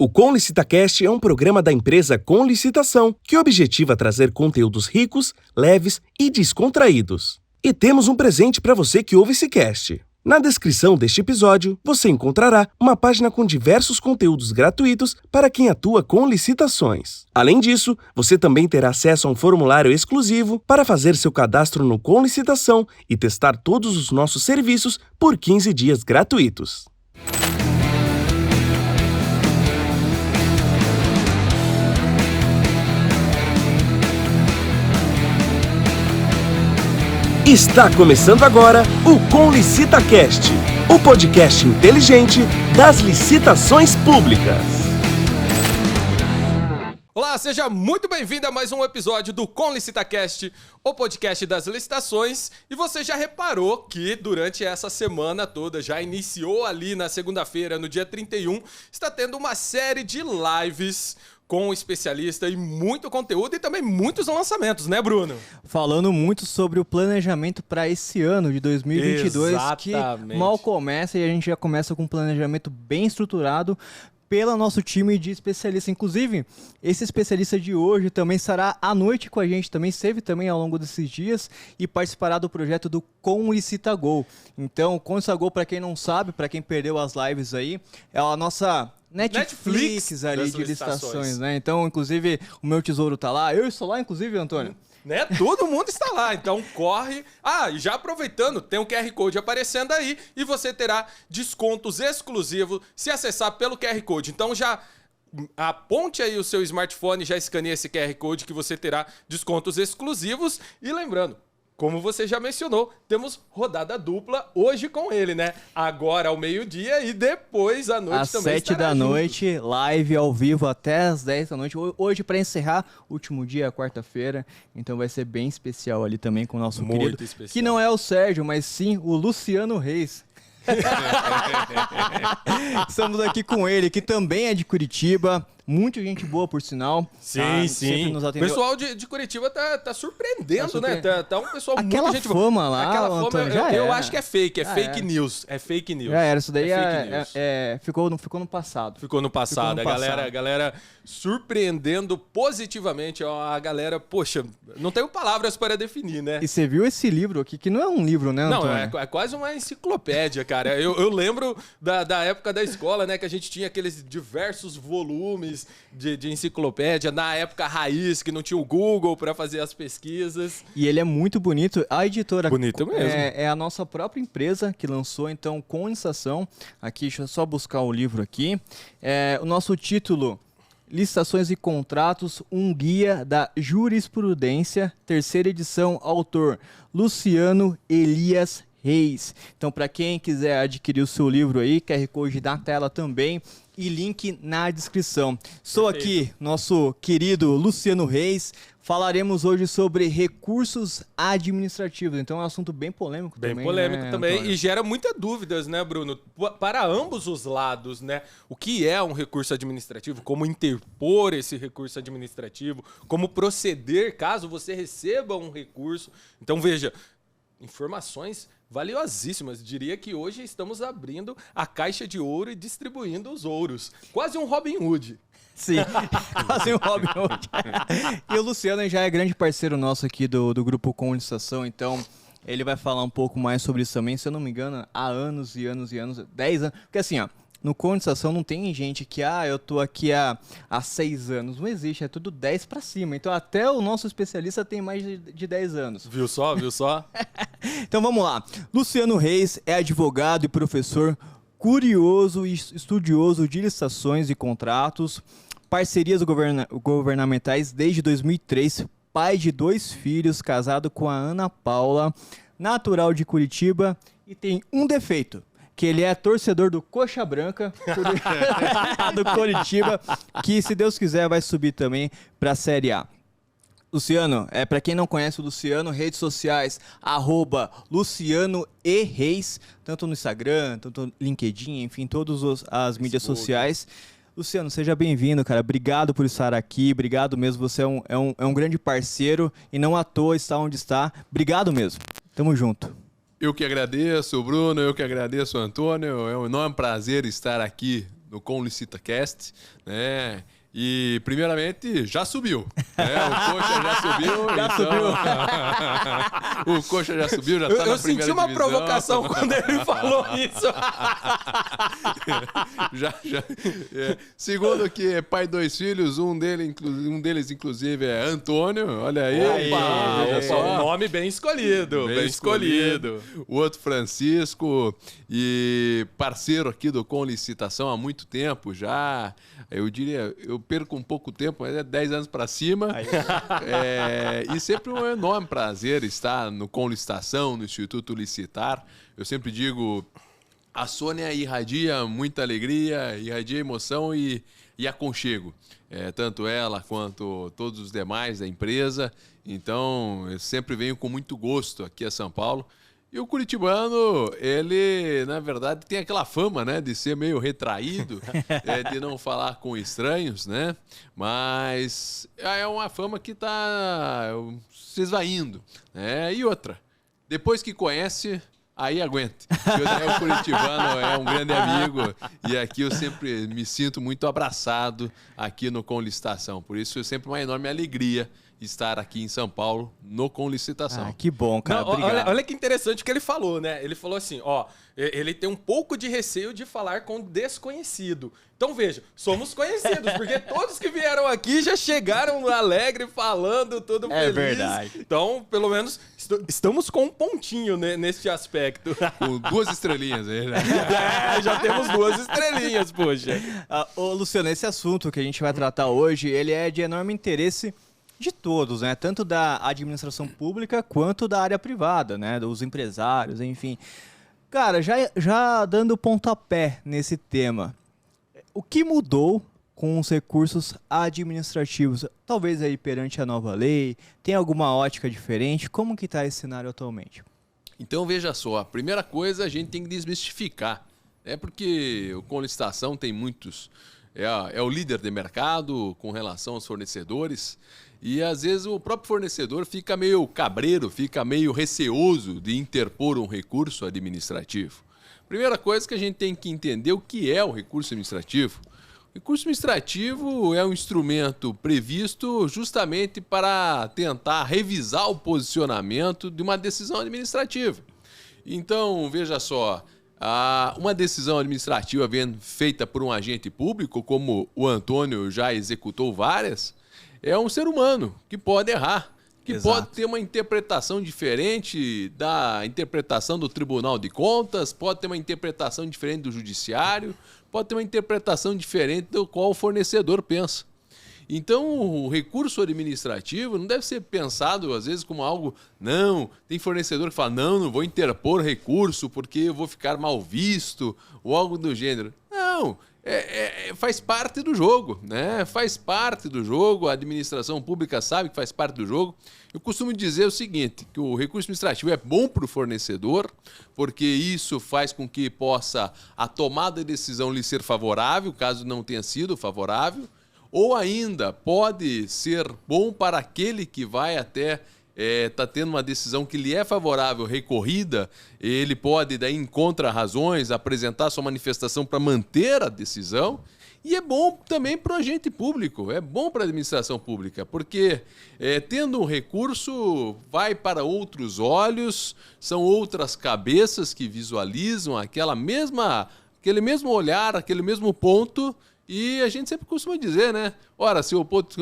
O Com LicitaCast é um programa da empresa Com Licitação que objetiva trazer conteúdos ricos, leves e descontraídos. E temos um presente para você que ouve esse cast. Na descrição deste episódio, você encontrará uma página com diversos conteúdos gratuitos para quem atua com licitações. Além disso, você também terá acesso a um formulário exclusivo para fazer seu cadastro no Com Licitação e testar todos os nossos serviços por 15 dias gratuitos. Está começando agora o Com LicitaCast, o podcast inteligente das licitações públicas. Olá, seja muito bem-vindo a mais um episódio do Com LicitaCast, o podcast das licitações. E você já reparou que durante essa semana toda, já iniciou ali na segunda-feira, no dia 31, está tendo uma série de lives com um especialista e muito conteúdo e também muitos lançamentos, né, Bruno? Falando muito sobre o planejamento para esse ano de 2022, Exatamente. Que mal começa e a gente já começa com um planejamento bem estruturado pelo nosso time de especialistas. Inclusive, esse especialista de hoje também estará à noite com a gente, também esteve também ao longo desses dias e participará do projeto do Com LicitaGo. Então, o Com LicitaGo, para quem não sabe, para quem perdeu as lives aí, é a nossa Netflix ali de licitações, né? Então, inclusive, o meu tesouro tá lá. Eu estou lá, inclusive, Antônio. Né? Todo mundo está lá, então corre. Ah, e já aproveitando, tem um QR Code aparecendo aí e você terá descontos exclusivos se acessar pelo QR Code. Então já aponte aí o seu smartphone, já escaneie esse QR Code que você terá descontos exclusivos. E lembrando, como você já mencionou, temos rodada dupla hoje com ele, né? Agora ao meio-dia e depois à noite às também. Às 7 da noite, live ao vivo até às 10 da noite. Hoje para encerrar, último dia, quarta-feira. Então vai ser bem especial ali também com o nosso muito querido, especial. Que não é o Sérgio, mas sim o Luciano Reis. Estamos aqui com ele, que também é de Curitiba. Muita gente boa, por sinal. Sim, sim. O pessoal de Curitiba tá surpreendendo, né? Tá um pessoal aquela muito gente fama lá, aquela fama, Antônio, eu acho que é fake, news. É fake news. Já era, isso daí ficou no passado. Ficou no passado. A galera surpreendendo positivamente. A galera, poxa, não tenho palavras para definir, né? E você viu esse livro aqui, que não é um livro, né, Antônio? Não, é quase uma enciclopédia, cara. Eu lembro da época da escola, né, que a gente tinha aqueles diversos volumes de enciclopédia, na época raiz, que não tinha o Google para fazer as pesquisas. E ele é muito bonito. A editora bonito mesmo. É a nossa própria empresa que lançou, então, Com Licitação. Aqui, deixa eu só buscar o livro aqui. O nosso título: Licitações e Contratos, um guia da jurisprudência, terceira edição, autor Luciano Elias Reis. Então, para quem quiser adquirir o seu livro aí, QR Code na tela também e link na descrição. Sou aqui, nosso querido Luciano Reis. Falaremos hoje sobre recursos administrativos. Então é um assunto bem polêmico também. Bem polêmico, né, também. Antônio? E gera muitas dúvidas, né, Bruno? Para ambos os lados, né? O que é um recurso administrativo? Como interpor esse recurso administrativo? Como proceder caso você receba um recurso? Então, veja, informações valiosíssimas. Diria que hoje estamos abrindo a caixa de ouro e distribuindo os ouros. Quase um Robin Hood. Sim, quase um Robin Hood. E o Luciano já é grande parceiro nosso aqui do Grupo Com Licitação, então ele vai falar um pouco mais sobre isso também. Se eu não me engano, há anos e anos e anos, 10 anos. Porque assim, ó, no Com Licitação não tem gente que, eu tô aqui há 6 anos. Não existe, é tudo 10 para cima. Então até o nosso especialista tem mais de 10 anos. Viu só? Então vamos lá. Luciano Reis é advogado e professor curioso e estudioso de licitações e contratos, parcerias governamentais desde 2003, pai de 2 filhos, casado com a Ana Paula, natural de Curitiba e tem um defeito: que ele é torcedor do Coxa Branca, do Curitiba, que, se Deus quiser, vai subir também para a Série A. Luciano, para quem não conhece o Luciano, redes sociais, @LucianoEReis, tanto no Instagram, tanto no LinkedIn, enfim, todas as mídias sociais. Luciano, seja bem-vindo, cara. Obrigado por estar aqui, obrigado mesmo. Você é um grande parceiro e não à toa está onde está. Obrigado mesmo. Tamo junto. Eu que agradeço, Bruno, eu que agradeço, Antônio. É um enorme prazer estar aqui no Com LicitaCast, né? E, primeiramente, já subiu. Né? O Coxa já subiu. O Coxa já subiu, já está na primeira divisão. Eu senti uma provocação quando ele falou isso. Segundo que é pai de 2 filhos, um deles, inclusive, é Antônio. Olha aí. Um nome bem escolhido. Bem escolhido. O outro, Francisco, e parceiro aqui do Com Licitação há muito tempo já. Eu diria, eu perco um pouco tempo, mas é 10 anos para cima. E sempre um enorme prazer estar no Com Licitação, no Instituto Licitar. Eu sempre digo, a Sônia irradia muita alegria, irradia emoção e aconchego. Tanto ela quanto todos os demais da empresa. Então, eu sempre venho com muito gosto aqui a São Paulo. E o curitibano, ele, na verdade, tem aquela fama, né, de ser meio retraído, de não falar com estranhos, né? Mas é uma fama que está se esvaindo, né? E outra, depois que conhece, aí aguente. O curitibano é um grande amigo e aqui eu sempre me sinto muito abraçado aqui no Com Licitação. Por isso é sempre uma enorme alegria estar aqui em São Paulo no Com Licitação. Que bom, cara. Obrigado. Olha que interessante o que ele falou, né? Ele falou assim, ele tem um pouco de receio de falar com desconhecido. Então veja, somos conhecidos, porque todos que vieram aqui já chegaram alegre, falando, tudo feliz. É verdade. Então, pelo menos, estamos com um pontinho neste aspecto. Com 2 estrelinhas aí, né? Já temos 2 estrelinhas, poxa. Ô, Luciano, esse assunto que a gente vai tratar hoje, ele é de enorme interesse de todos, né? Tanto da administração pública quanto da área privada, né? Dos empresários, enfim. Cara, já dando pontapé nesse tema, o que mudou com os recursos administrativos? Talvez aí perante a nova lei, tem alguma ótica diferente? Como que está esse cenário atualmente? Então, veja só, a primeira coisa a gente tem que desmistificar, né? Porque o Com Licitação tem muitos... É o líder de mercado com relação aos fornecedores e às vezes o próprio fornecedor fica meio cabreiro, fica meio receoso de interpor um recurso administrativo. Primeira coisa que a gente tem que entender o que é o recurso administrativo. O recurso administrativo é um instrumento previsto justamente para tentar revisar o posicionamento de uma decisão administrativa. Então, veja só, uma decisão administrativa feita por um agente público, como o Antônio já executou várias, é um ser humano que pode errar, que pode ter uma interpretação diferente da interpretação do Tribunal de Contas, pode ter uma interpretação diferente do Judiciário, pode ter uma interpretação diferente do qual o fornecedor pensa. Então, o recurso administrativo não deve ser pensado, às vezes, como algo... Não, tem fornecedor que fala, não vou interpor recurso porque eu vou ficar mal visto, ou algo do gênero. Não, faz parte do jogo, né? Faz parte do jogo, a administração pública sabe que faz parte do jogo. Eu costumo dizer o seguinte, que o recurso administrativo é bom para o fornecedor, porque isso faz com que possa a tomada de decisão lhe ser favorável, caso não tenha sido favorável, ou ainda pode ser bom para aquele que vai até tá tendo uma decisão que lhe é favorável, recorrida, ele pode daí encontrar razões, apresentar sua manifestação para manter a decisão. E é bom também para o agente público, é bom para a administração pública, porque tendo um recurso, vai para outros olhos, são outras cabeças que visualizam aquele mesmo olhar, aquele mesmo ponto. E a gente sempre costuma dizer, né? Ora, se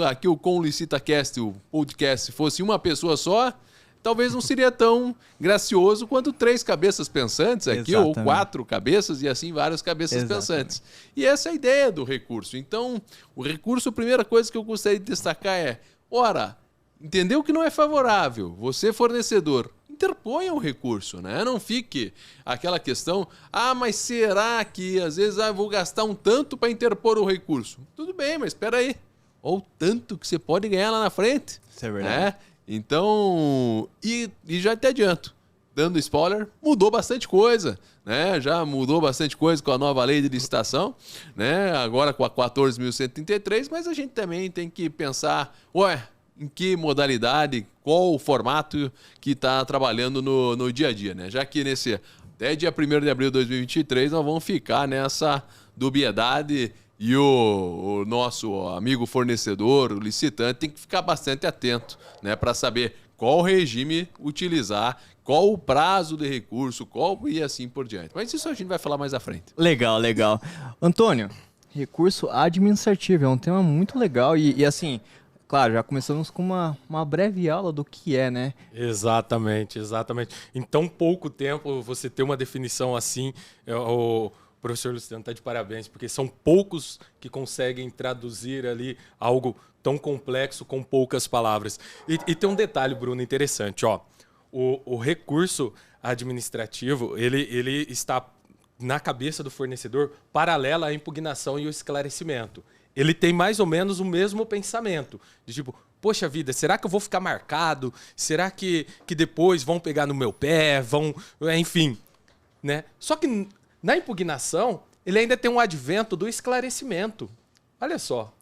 aqui o Com LicitaCast, o podcast, fosse uma pessoa só, talvez não seria tão gracioso quanto 3 cabeças pensantes aqui, ou 4 cabeças, e assim várias cabeças pensantes. E essa é a ideia do recurso. Então, o recurso, a primeira coisa que eu gostaria de destacar é, entendeu que não é favorável, você fornecedor, interponha o recurso, né? Não fique aquela questão, mas será que às vezes eu vou gastar um tanto para interpor o recurso? Tudo bem, mas espera aí. Ou tanto que você pode ganhar lá na frente. Isso é verdade. Né? Então, e já te adianto, dando spoiler, mudou bastante coisa, né? Já mudou bastante coisa com a nova lei de licitação, né? Agora com a 14.133, mas a gente também tem que pensar, em que modalidade, qual o formato que está trabalhando no dia a dia, né? Já que até dia 1º de abril de 2023 nós vamos ficar nessa dubiedade e o nosso amigo fornecedor, o licitante, tem que ficar bastante atento, né, para saber qual regime utilizar, qual o prazo de recurso, qual e assim por diante. Mas isso a gente vai falar mais à frente. Legal. Antônio, recurso administrativo é um tema muito legal e assim, claro, já começamos com uma breve aula do que é, né? Exatamente. Em tão pouco tempo, você ter uma definição assim, o professor Luciano está de parabéns, porque são poucos que conseguem traduzir ali algo tão complexo com poucas palavras. E tem um detalhe, Bruno, interessante. Ó, o recurso administrativo, ele está na cabeça do fornecedor paralela à impugnação e o esclarecimento. Ele tem mais ou menos o mesmo pensamento, de tipo, poxa vida, será que eu vou ficar marcado? Será que depois vão pegar no meu pé? Enfim, né? Só que na impugnação, ele ainda tem um advento do esclarecimento. Olha só.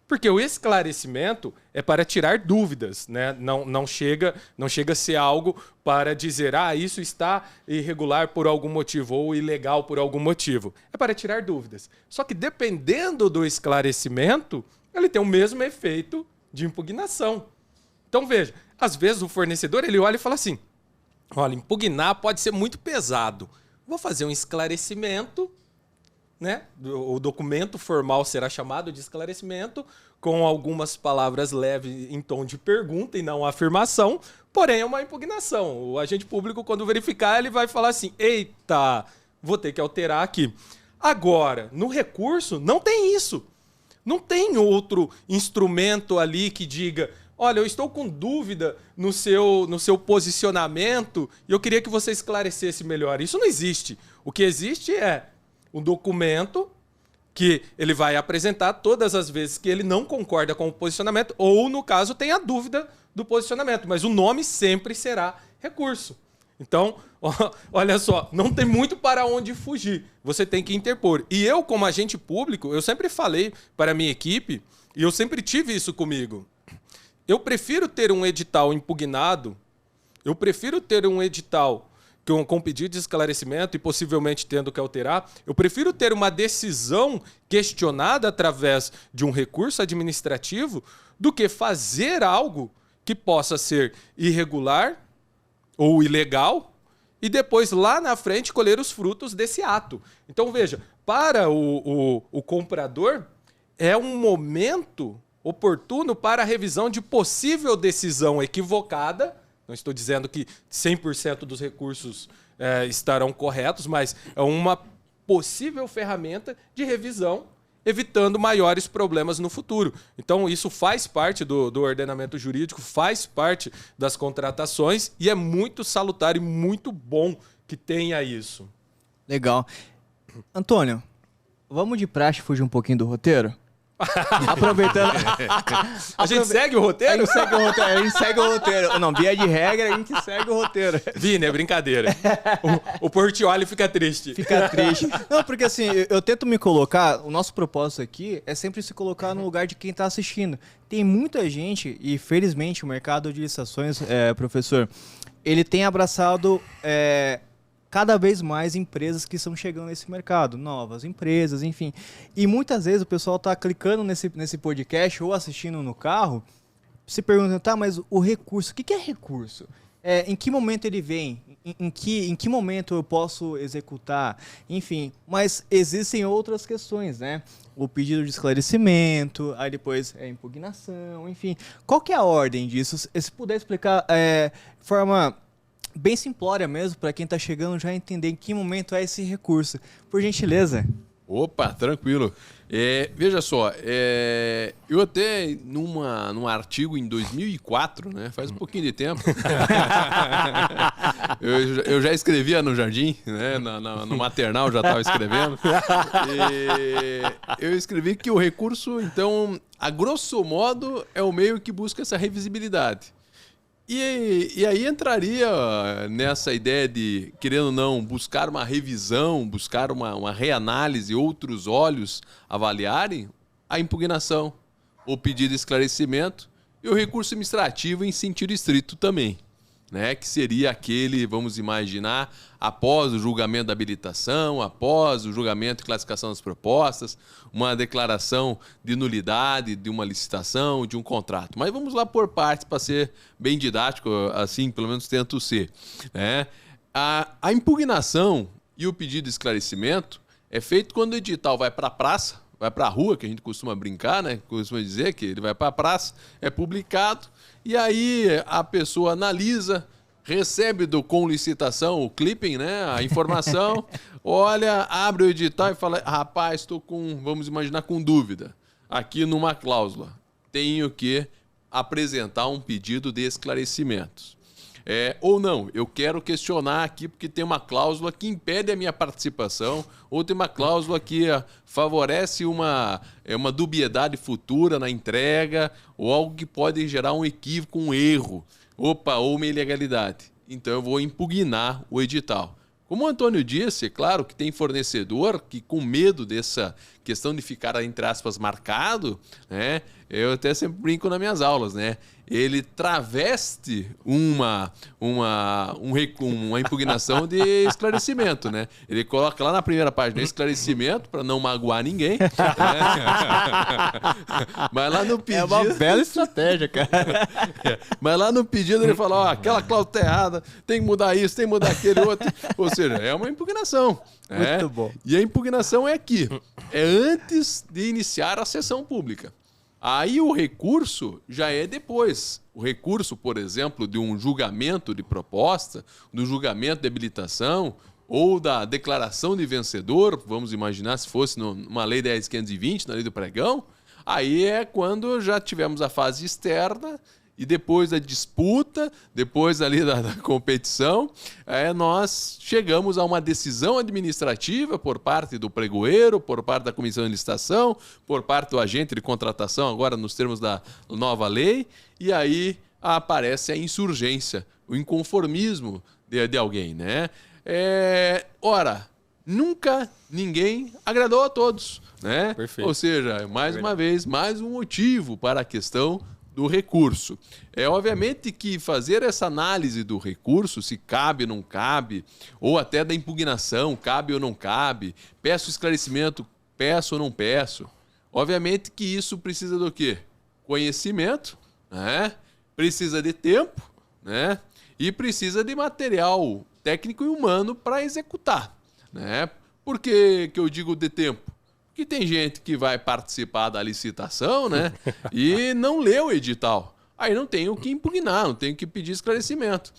Porque o esclarecimento é para tirar dúvidas, né? Não chega a ser algo para dizer, isso está irregular por algum motivo ou ilegal por algum motivo. É para tirar dúvidas. Só que dependendo do esclarecimento, ele tem o mesmo efeito de impugnação. Então veja, às vezes o fornecedor ele olha e fala assim, olha, impugnar pode ser muito pesado. Vou fazer um esclarecimento, né? O documento formal será chamado de esclarecimento, com algumas palavras leves em tom de pergunta e não afirmação, porém é uma impugnação. O agente público, quando verificar, ele vai falar assim, eita, vou ter que alterar aqui. Agora, no recurso, não tem isso. Não tem outro instrumento ali que diga, olha, eu estou com dúvida no seu posicionamento e eu queria que você esclarecesse melhor. Isso não existe. O que existe é um documento que ele vai apresentar todas as vezes que ele não concorda com o posicionamento ou, no caso, tem a dúvida do posicionamento. Mas o nome sempre será recurso. Então, olha só, não tem muito para onde fugir. Você tem que interpor. E eu, como agente público, eu sempre falei para a minha equipe, e eu sempre tive isso comigo, eu prefiro ter um edital impugnado, eu prefiro ter um edital com pedido de esclarecimento e possivelmente tendo que alterar, eu prefiro ter uma decisão questionada através de um recurso administrativo do que fazer algo que possa ser irregular ou ilegal e depois lá na frente colher os frutos desse ato. Então veja, para o comprador é um momento oportuno para a revisão de possível decisão equivocada. Não estou dizendo que 100% dos recursos estarão corretos, mas é uma possível ferramenta de revisão, evitando maiores problemas no futuro. Então, isso faz parte do ordenamento jurídico, faz parte das contratações e é muito salutar e muito bom que tenha isso. Legal. Antônio, vamos de praxe fugir um pouquinho do roteiro? Aproveitando. A gente segue o roteiro? A gente segue o roteiro. Não, via de regra, a gente segue o roteiro. Vini, é brincadeira. O Portiolli fica triste. Fica triste. Não, porque assim, eu tento me colocar, o nosso propósito aqui é sempre se colocar no lugar de quem está assistindo. Tem muita gente, e felizmente o mercado de licitações, professor, ele tem abraçado cada vez mais empresas que estão chegando nesse mercado, novas empresas, enfim. E muitas vezes o pessoal está clicando nesse podcast ou assistindo no carro, se perguntando, tá, mas o recurso, o que é recurso? Em que momento ele vem? Em que momento eu posso executar? Enfim, mas existem outras questões, né? O pedido de esclarecimento, aí depois impugnação, enfim. Qual que é a ordem disso? Se puder explicar de forma bem simplória mesmo, para quem está chegando já entender em que momento é esse recurso. Por gentileza. Opa, tranquilo. Veja só, eu até num artigo em 2004, né, faz um pouquinho de tempo, eu já escrevia no Jardim, né, no maternal já estava escrevendo, eu escrevi que o recurso, então, a grosso modo, é o meio que busca essa revisibilidade. E aí entraria nessa ideia de, querendo ou não, buscar uma revisão, buscar uma reanálise, outros olhos avaliarem a impugnação, o pedido de esclarecimento e o recurso administrativo em sentido estrito também. né, que seria aquele, vamos imaginar, após o julgamento da habilitação, após o julgamento e classificação das propostas, uma declaração de nulidade de uma licitação, de um contrato. Mas vamos lá por partes para ser bem didático, assim, pelo menos tento ser, né? A impugnação e o pedido de esclarecimento é feito quando o edital vai para a praça, vai para a rua, que a gente costuma brincar, né? Costuma dizer que ele vai para a praça, é publicado, e aí a pessoa analisa, recebe com licitação o clipping, né? A informação, olha, abre o edital e fala, rapaz, estou com, vamos imaginar, com dúvida. Aqui numa cláusula, tenho que apresentar um pedido de esclarecimentos. Ou não, eu quero questionar aqui porque tem uma cláusula que impede a minha participação, ou tem uma cláusula que favorece uma dubiedade futura na entrega, ou algo que pode gerar um equívoco, um erro, ou uma ilegalidade. Então eu vou impugnar o edital. Como o Antônio disse, é claro que tem fornecedor que, com medo dessa questão de ficar, entre aspas, marcado, né? Eu até sempre brinco nas minhas aulas, né? Ele traveste uma impugnação de esclarecimento, né? Ele coloca lá na primeira página esclarecimento para não magoar ninguém. Né? Mas lá no pedido... É uma bela estratégia, cara. Mas lá no pedido ele fala, ó, aquela cláusula tá errada, tem que mudar isso, tem que mudar aquele outro. Ou seja, é uma impugnação. Muito bom. E a impugnação é aqui. É antes de iniciar a sessão pública. Aí o recurso já é depois. O recurso, por exemplo, de um julgamento de proposta, do julgamento de habilitação ou da declaração de vencedor, vamos imaginar se fosse numa lei 10.520, na lei do pregão, aí é quando já tivemos a fase externa e depois da disputa, depois ali da competição, nós chegamos a uma decisão administrativa por parte do pregoeiro, por parte da comissão de licitação, por parte do agente de contratação, agora nos termos da nova lei, e aí aparece a insurgência, o inconformismo de alguém, né? Ora, nunca ninguém agradou a todos, né? Perfeito. Ou seja, mais uma vez, mais um motivo para a questão do recurso. Obviamente que fazer essa análise do recurso, se cabe ou não cabe, ou até da impugnação, cabe ou não cabe, peço esclarecimento, peço ou não peço, obviamente que isso precisa do quê? Conhecimento, né? Precisa de tempo, né? E precisa de material técnico e humano para executar, né? Por que eu digo de tempo? Que tem gente que vai participar da licitação, né? E não lê o edital. Aí não tem o que impugnar, não tem o que pedir esclarecimento.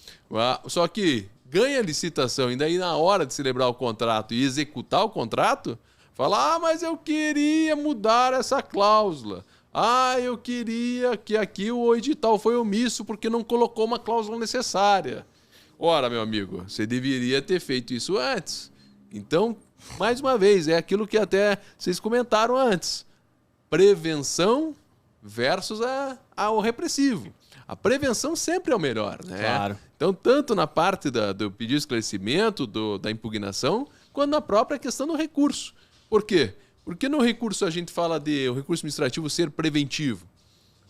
Só que ganha a licitação e daí na hora de celebrar o contrato e executar o contrato, fala, mas eu queria mudar essa cláusula. Eu queria que aqui o edital foi omisso porque não colocou uma cláusula necessária. Ora, meu amigo, você deveria ter feito isso antes. Então, mais uma vez, é aquilo que até vocês comentaram antes. Prevenção versus o repressivo. A prevenção sempre é o melhor, né? Claro. Então, tanto na parte do pedido de esclarecimento, da impugnação, quanto na própria questão do recurso. Por quê? Porque no recurso a gente fala de o recurso administrativo ser preventivo.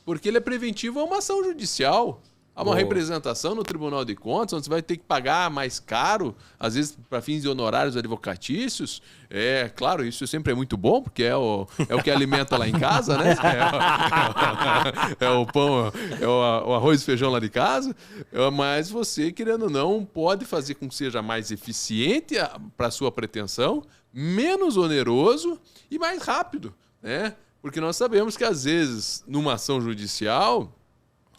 Porque ele é preventivo a uma ação judicial. Há uma representação no Tribunal de Contas, onde você vai ter que pagar mais caro, às vezes para fins de honorários advocatícios. Claro, isso sempre é muito bom, porque é o que alimenta lá em casa, né? É o pão, o arroz e feijão lá de casa. Mas você, querendo ou não, pode fazer com que seja mais eficiente para a sua pretensão, menos oneroso e mais rápido, né? Porque nós sabemos que, às vezes, numa ação judicial,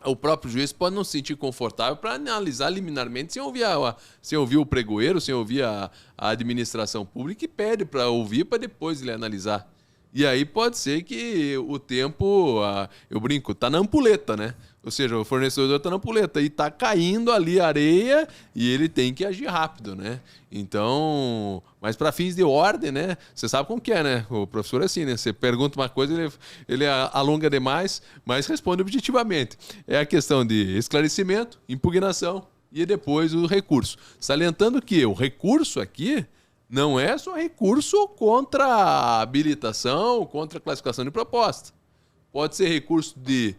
o próprio juiz pode não se sentir confortável para analisar liminarmente sem ouvir o pregoeiro, sem ouvir a administração pública, e pede para ouvir para depois ele analisar. E aí pode ser que o tempo, eu brinco, tá na ampulheta, né? Ou seja, o fornecedor tá na ampulheta e tá caindo ali a areia e ele tem que agir rápido, né? Então, mas para fins de ordem, né? Você sabe como que é, né? O professor é assim, né? Você pergunta uma coisa, ele alonga demais, mas responde objetivamente. É a questão de esclarecimento, impugnação e depois o recurso. Salientando que o recurso aqui não é só recurso contra a habilitação, contra a classificação de proposta. Pode ser recurso de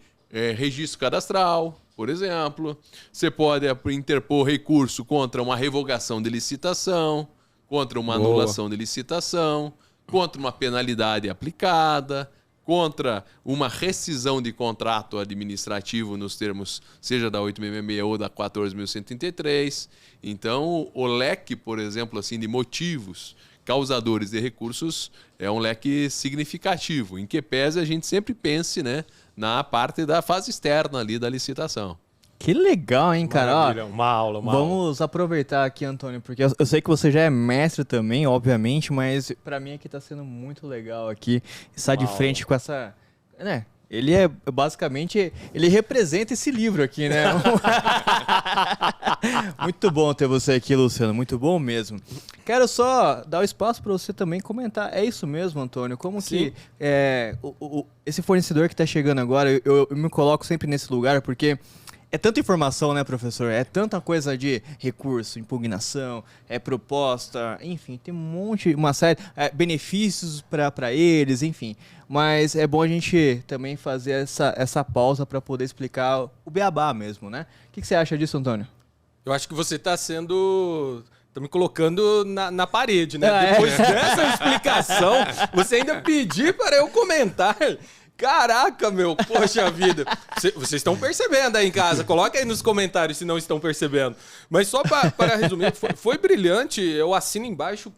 registro cadastral, por exemplo. Você pode interpor recurso contra uma revogação de licitação, contra uma anulação de licitação, contra uma penalidade aplicada, contra uma rescisão de contrato administrativo nos termos, seja da 8.666 ou da 14.133. Então, o leque, por exemplo, assim, de motivos causadores de recursos é um leque significativo, em que pese a gente sempre pense, né, na parte da fase externa ali da licitação. Que legal, hein, cara? Maravilha, uma aula. Vamos aproveitar aqui, Antônio, porque eu sei que você já é mestre também, obviamente, mas pra mim aqui tá sendo muito legal aqui estar de frente com essa... né? Ele é, basicamente, ele representa esse livro aqui, né? Muito bom ter você aqui, Luciano, muito bom mesmo. Quero só dar o espaço para você também comentar. É isso mesmo, Antônio? Como Sim. que esse fornecedor que está chegando agora, eu me coloco sempre nesse lugar, porque é tanta informação, né, professor? É tanta coisa de recurso, impugnação, proposta, enfim, tem uma série de benefícios para eles, enfim. Mas é bom a gente também fazer essa pausa para poder explicar o beabá mesmo, né? O que você acha disso, Antônio? Eu acho que você tá me colocando na parede, né? Depois dessa explicação, você ainda pedir para eu comentar. Caraca, meu, poxa vida. Vocês estão percebendo aí em casa. Coloca aí nos comentários se não estão percebendo. Mas só para resumir, foi brilhante. Eu assino embaixo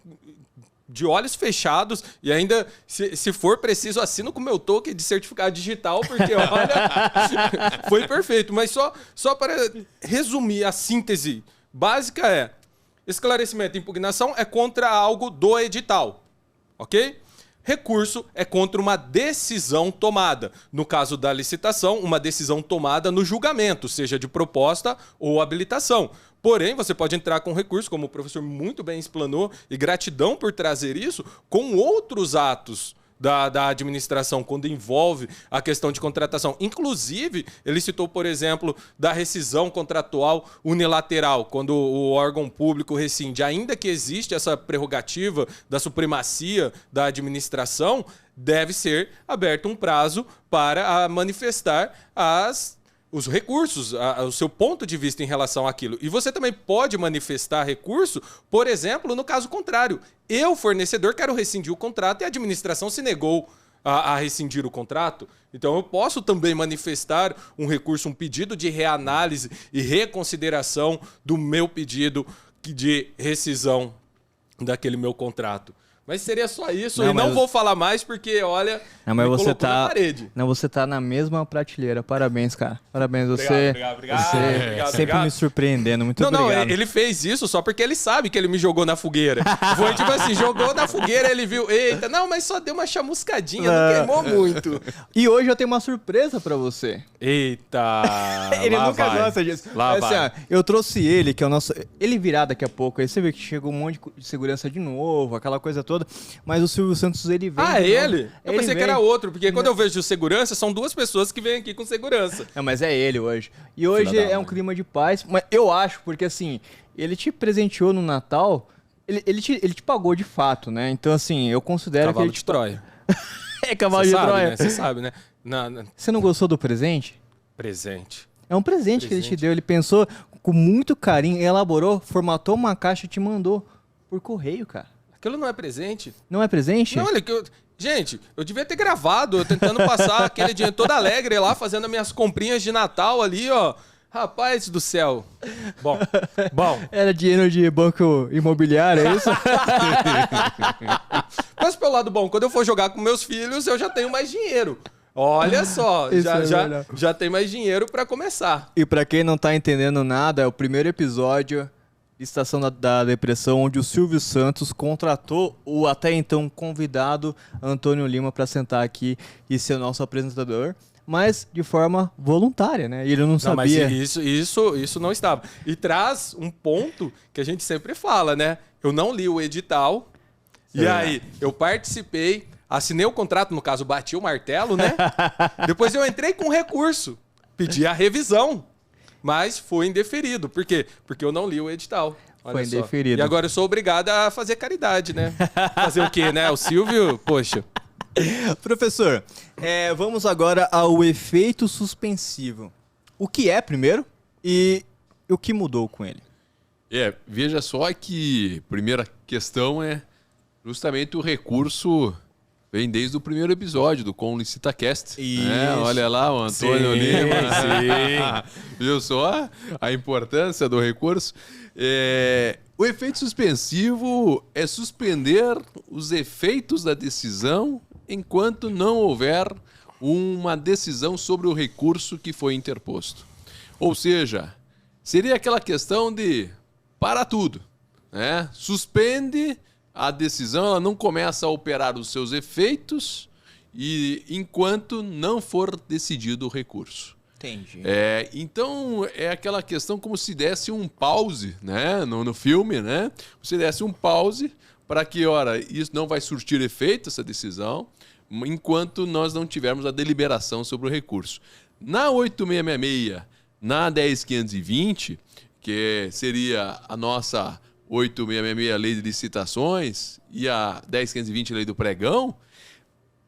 de olhos fechados e ainda, se for preciso, assino com o meu token de certificado digital, porque, olha, foi perfeito. Mas só para resumir, a síntese básica esclarecimento e impugnação é contra algo do edital, ok? Recurso é contra uma decisão tomada. No caso da licitação, uma decisão tomada no julgamento, seja de proposta ou habilitação. Porém, você pode entrar com recurso, como o professor muito bem explanou, e gratidão por trazer isso, com outros atos da administração, quando envolve a questão de contratação. Inclusive, ele citou, por exemplo, da rescisão contratual unilateral, quando o órgão público rescinde. Ainda que existe essa prerrogativa da supremacia da administração, deve ser aberto um prazo para manifestar os recursos, o seu ponto de vista em relação àquilo. E você também pode manifestar recurso, por exemplo, no caso contrário. Eu, fornecedor, quero rescindir o contrato e a administração se negou a rescindir o contrato. Então eu posso também manifestar um recurso, um pedido de reanálise e reconsideração do meu pedido de rescisão daquele meu contrato. Mas seria só isso, não vou falar mais porque, olha, não, mas me você colocou na parede. Não, você tá na mesma prateleira. Parabéns, cara. Parabéns, Obrigado. Sempre me surpreendendo. Muito obrigado. Não, ele fez isso só porque ele sabe que ele me jogou na fogueira. Foi tipo assim, jogou na fogueira, ele viu, eita, não, mas só deu uma chamuscadinha, não queimou muito. E hoje eu tenho uma surpresa pra você. Eita, ele nunca gosta disso. Lá mas, vai. Assim, eu trouxe ele, que é o nosso... Ele virá daqui a pouco, aí você vê que chegou um monte de segurança de novo, aquela coisa toda. Mas o Silvio Santos, ele vem... Ah, ele? Eu ele pensei que era outro, porque quando eu vejo segurança, são duas pessoas que vêm aqui com segurança. Não, mas é ele hoje. E hoje é um clima de paz, mas eu acho, porque assim, ele te presenteou no Natal, ele te pagou de fato, né? Então assim, eu considero Cavalo que ele de Troia. É cavalo de Troia. Né? Você sabe, né? Você não gostou do presente? Presente. É um presente que ele te deu, ele pensou com muito carinho, elaborou, formatou uma caixa e te mandou por correio, cara. Aquilo não é presente. Não é presente? Não, olha, gente, eu devia ter gravado, eu tentando passar aquele dia todo alegre lá, fazendo as minhas comprinhas de Natal ali, ó. Rapaz do céu. Bom. Era dinheiro de banco imobiliário, é isso? Mas pelo lado bom, quando eu for jogar com meus filhos, eu já tenho mais dinheiro. Olha só, já tem mais dinheiro pra começar. E pra quem não tá entendendo nada, é o primeiro episódio... Estação da Depressão, onde o Silvio Santos contratou o até então convidado Antônio Lima para sentar aqui e ser o nosso apresentador, mas de forma voluntária, né? E ele não sabia. Mas isso não estava. E traz um ponto que a gente sempre fala, né? Eu não li o edital, e aí eu participei, assinei o contrato, no caso, bati o martelo, né? Depois eu entrei com recurso, pedi a revisão. Mas foi indeferido. Por quê? Porque eu não li o edital. Olha foi indeferido. E agora eu sou obrigado a fazer caridade, né? Fazer o quê, né? O Silvio, poxa. Professor, vamos agora ao efeito suspensivo. o que é primeiro e o que mudou com ele. Veja só que a primeira questão é justamente o recurso vem desde o primeiro episódio do Com LicitaCast. Olha lá o Antônio Lima. Viu só a importância do recurso? O efeito suspensivo é suspender os efeitos da decisão enquanto não houver uma decisão sobre o recurso que foi interposto. Ou seja, seria aquela questão de para tudo, né? Suspende a decisão, ela não começa a operar os seus efeitos enquanto não for decidido o recurso. Entendi. Então, é aquela questão como se desse um pause, né? No filme, né? Se desse um pause para que, isso não vai surtir efeito, essa decisão, enquanto nós não tivermos a deliberação sobre o recurso. Na 8666, na 10520, que seria a nossa 8666, Lei de Licitações, e a 10520, Lei do Pregão,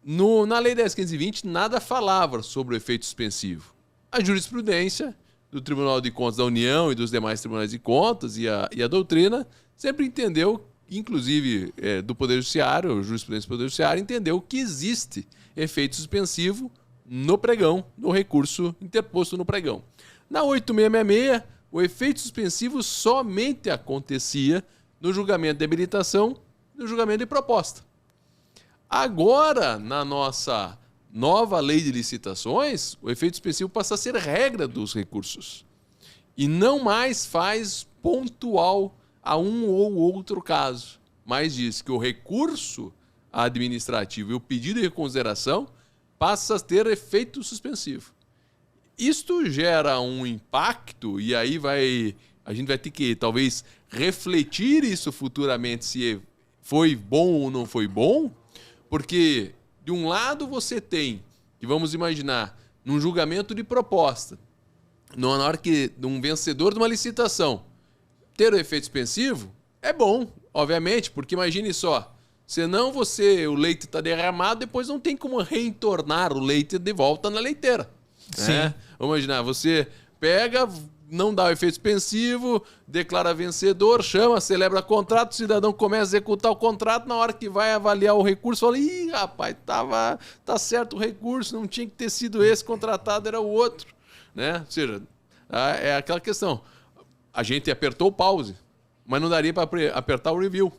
na Lei 10520 nada falava sobre o efeito suspensivo. A jurisprudência do Tribunal de Contas da União e dos demais tribunais de contas e a doutrina sempre entendeu, inclusive do Poder Judiciário, a jurisprudência do Poder Judiciário, entendeu que existe efeito suspensivo no pregão, no recurso interposto no pregão. Na 8666, o efeito suspensivo somente acontecia no julgamento de habilitação e no julgamento de proposta. Agora, na nossa nova Lei de Licitações, o efeito suspensivo passa a ser regra dos recursos. E não mais faz pontual a um ou outro caso, mas diz que o recurso administrativo e o pedido de reconsideração passa a ter efeito suspensivo. Isto gera um impacto e aí a gente vai ter que talvez refletir isso futuramente se foi bom ou não foi bom, porque de um lado você tem, que vamos imaginar, num julgamento de proposta, na hora que um vencedor de uma licitação ter o efeito suspensivo, é bom, obviamente, porque imagine só, senão o leite está derramado, depois não tem como retornar o leite de volta na leiteira. Sim. Vamos imaginar, você pega, não dá o efeito suspensivo, declara vencedor, chama, celebra contrato, o cidadão começa a executar o contrato, na hora que vai avaliar o recurso, fala, ih, rapaz, tá certo o recurso, não tinha que ter sido esse contratado, era o outro. Né? Ou seja, é aquela questão, a gente apertou o pause, mas não daria para apertar o review.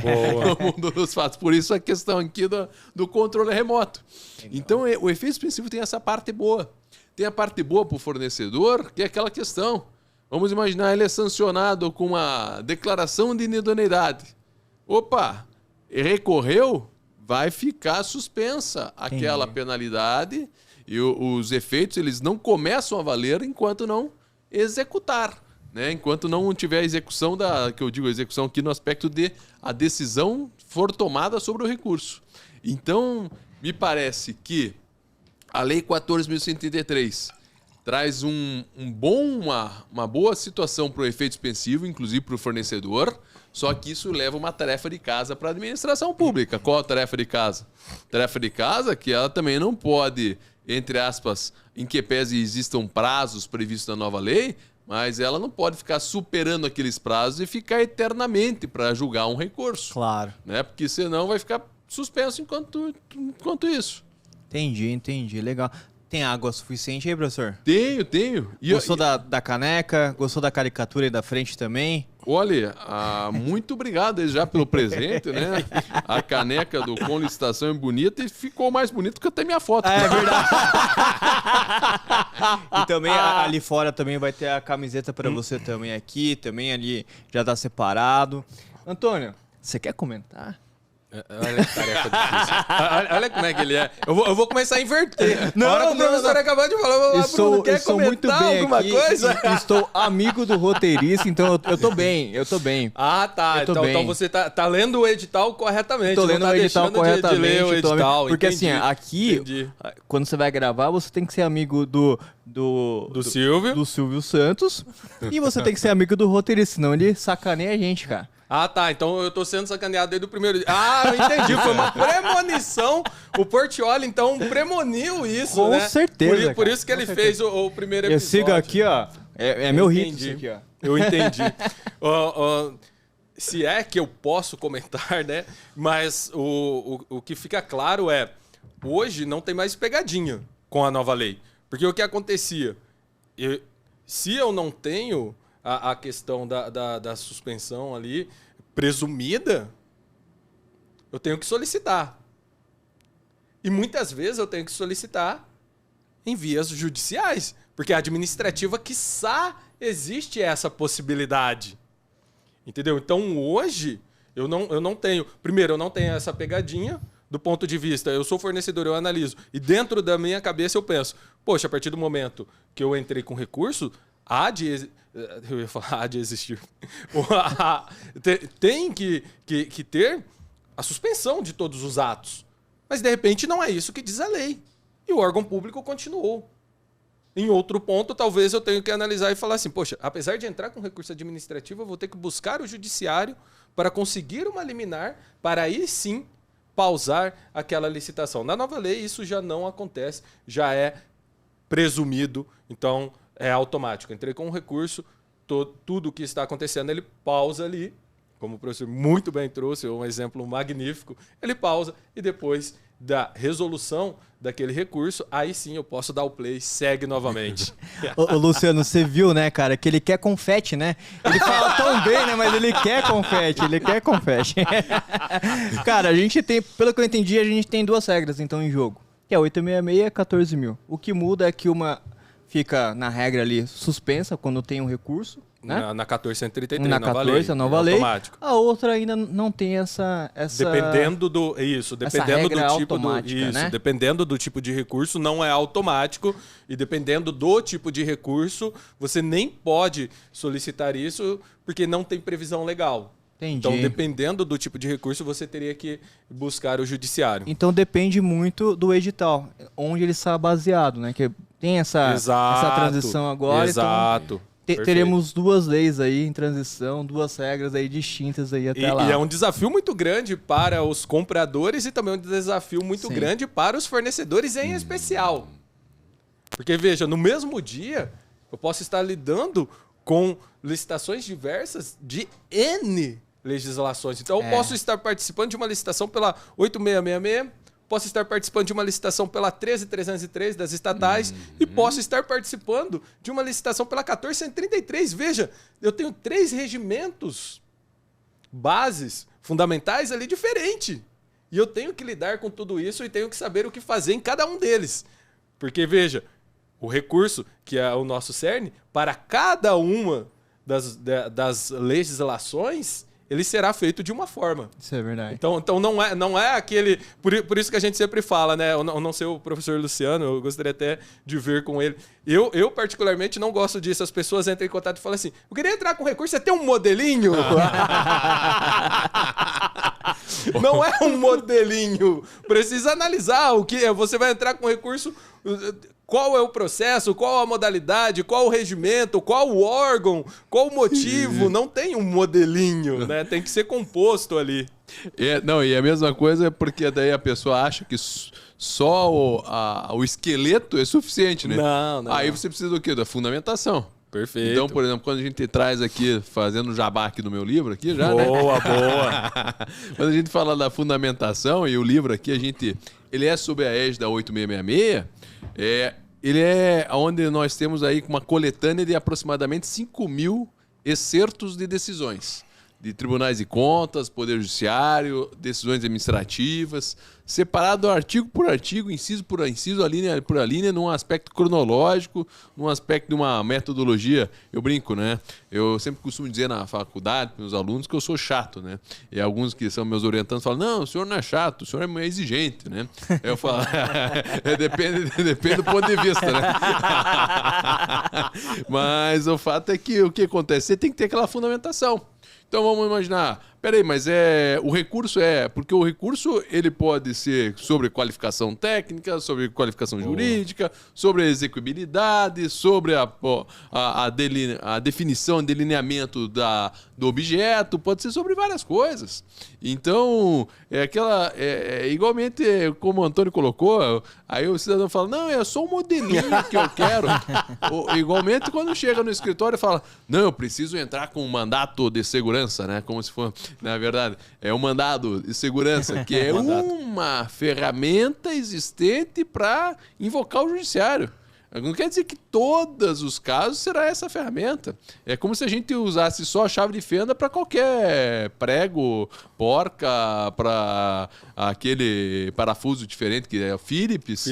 Boa. No mundo dos fatos. Por isso a questão aqui do controle remoto. Então, o efeito suspensivo tem essa parte boa. Tem a parte boa para o fornecedor, que é aquela questão. Vamos imaginar, ele é sancionado com uma declaração de inidoneidade. Opa, recorreu, vai ficar suspensa aquela penalidade e os efeitos eles não começam a valer enquanto não executar. Né? Enquanto não tiver a execução que eu digo execução aqui no aspecto de a decisão for tomada sobre o recurso. Então, me parece que a Lei 14.133 traz uma boa situação para o efeito suspensivo, inclusive para o fornecedor, só que isso leva uma tarefa de casa para a administração pública. Qual a tarefa de casa? Tarefa de casa que ela também não pode, entre aspas, em que pese existam prazos previstos na nova lei, mas ela não pode ficar superando aqueles prazos e ficar eternamente para julgar um recurso. Claro. Né? Porque senão vai ficar suspenso enquanto isso. Entendi. Legal. Tem água suficiente aí, professor? Tenho. Gostou da caneca? Gostou da caricatura aí da frente também? Olha, muito obrigado já pelo presente, né? A caneca do Com Licitação é bonita e ficou mais bonito que até minha foto. É verdade. E também ali fora também vai ter a camiseta para você também aqui, também ali já tá separado. Antônio, você quer comentar? Olha que tarefa difícil. Olha como é que ele é. Eu vou começar a inverter. Na hora que o professor acabar de falar, Bruno, quer comentar alguma coisa? Estou amigo do roteirista, então eu tô bem. Ah, tá. Então você tá lendo o edital corretamente. Tô lendo o edital corretamente. De ler o edital. Porque entendi, assim, aqui, quando você vai gravar, você tem que ser amigo do Silvio. Do Silvio Santos. E você tem que ser amigo do roteirista, senão ele sacaneia a gente, cara. Ah, tá. Então eu tô sendo sacaneado desde o primeiro dia. Ah, eu entendi. Foi uma premonição. O Portiolli, então, premoniu isso, Com né? certeza, Por cara, isso que ele fez o primeiro Eu episódio. sigo aqui, ó. É meu hit Entendi. isso aqui, ó. Eu entendi. Se é que eu posso comentar, né? Mas o que fica claro é, hoje não tem mais pegadinha com a nova lei. Porque o que acontecia? Se eu não tenho a questão da suspensão ali presumida, eu tenho que solicitar. E muitas vezes eu tenho que solicitar em vias judiciais. Porque a administrativa, quiçá, existe essa possibilidade. Entendeu? Então, hoje, eu não tenho... Primeiro, eu não tenho essa pegadinha do ponto de vista... Eu sou fornecedor, eu analiso. E dentro da minha cabeça eu penso... Poxa, a partir do momento que eu entrei com recurso, eu ia falar, há de existir. Tem que ter a suspensão de todos os atos. Mas, de repente, não é isso que diz a lei. E o órgão público continuou. Em outro ponto, talvez eu tenha que analisar e falar assim, poxa, apesar de entrar com recurso administrativo, eu vou ter que buscar o judiciário para conseguir uma liminar, para aí sim pausar aquela licitação. Na nova lei, isso já não acontece, já é presumido, então é automático. Entrei com um recurso, tudo o que está acontecendo, ele pausa ali, como o professor muito bem trouxe, um exemplo magnífico, ele pausa e depois da resolução daquele recurso, aí sim eu posso dar o play, segue novamente. Ô, Luciano, você viu, né, cara, que ele quer confete, né? Ele fala tão bem, né, mas ele quer confete. Cara, a gente tem, pelo que eu entendi, a gente tem duas regras, então, em jogo. Que é 866 e 14 mil. O que muda é que uma fica, na regra ali, suspensa quando tem um recurso, né? Na 1433, na 14, a nova lei. Automático. A outra ainda não tem essa... Dependendo do... Isso, dependendo do tipo né? Dependendo do tipo de recurso, não é automático. E dependendo do tipo de recurso, você nem pode solicitar isso porque não tem previsão legal. Entendi. Então, dependendo do tipo de recurso, você teria que buscar o judiciário. Então depende muito do edital, onde ele está baseado, né? Que tem essa transição agora. Exato. Então, teremos duas leis aí em transição, duas regras aí distintas aí até lá. E é um desafio muito grande para os compradores e também um desafio muito grande para os fornecedores em especial. Porque, veja, no mesmo dia, eu posso estar lidando com licitações diversas de N legislações. Então, eu posso estar participando de uma licitação pela 8666, posso estar participando de uma licitação pela 13303 das estatais e posso estar participando de uma licitação pela 1433. Veja, eu tenho 3 regimentos bases fundamentais ali diferentes. E eu tenho que lidar com tudo isso e tenho que saber o que fazer em cada um deles. Porque, veja, o recurso, que é o nosso cerne, para cada uma das legislações, ele será feito de uma forma. Isso é verdade. Então não é aquele... Por isso que a gente sempre fala, né? Eu não sei o professor Luciano, eu gostaria até de ver com ele. Eu particularmente, não gosto disso. As pessoas entram em contato e falam assim, eu queria entrar com recurso, você tem um modelinho? Não é um modelinho. Precisa analisar o que é. Você vai entrar com recurso... Qual é o processo, qual a modalidade, qual o regimento, qual o órgão, qual o motivo. Não tem um modelinho, né? Tem que ser composto ali. E a mesma coisa é porque daí a pessoa acha que só o esqueleto é suficiente, né? Não. Aí você precisa do quê? Da fundamentação. Perfeito. Então, por exemplo, quando a gente traz aqui, fazendo o jabá aqui do meu livro, aqui já, boa. Quando a gente fala da fundamentação, e o livro aqui, ele é sob a égide da 8666, ele é onde nós temos aí uma coletânea de aproximadamente 5.000 excertos de decisões. De tribunais de contas, poder judiciário, decisões administrativas, separado artigo por artigo, inciso por inciso, linha por linha, num aspecto cronológico, num aspecto de uma metodologia. Eu brinco, né? Eu sempre costumo dizer na faculdade, para os alunos, que eu sou chato, né? E alguns que são meus orientantes falam, não, o senhor não é chato, o senhor é exigente, né? Eu falo, depende do ponto de vista, né? Mas o fato é que o que acontece? Você tem que ter aquela fundamentação. Então vamos imaginar, Peraí, mas o recurso porque o recurso ele pode ser sobre qualificação técnica, sobre qualificação jurídica, sobre a execuibilidade, sobre a definição, delineamento do objeto, pode ser sobre várias coisas. Então, igualmente como o Antônio colocou, aí o cidadão fala, não, é só um modelinho que eu quero. Igualmente quando chega no escritório e fala, não, eu preciso entrar com um mandato de segurança, né? Como se for, na verdade, é um mandado de segurança, que é uma ferramenta existente para invocar o judiciário. Não quer dizer que todos os casos será essa ferramenta. É como se a gente usasse só a chave de fenda para qualquer prego, porca, para aquele parafuso diferente que é o Phillips.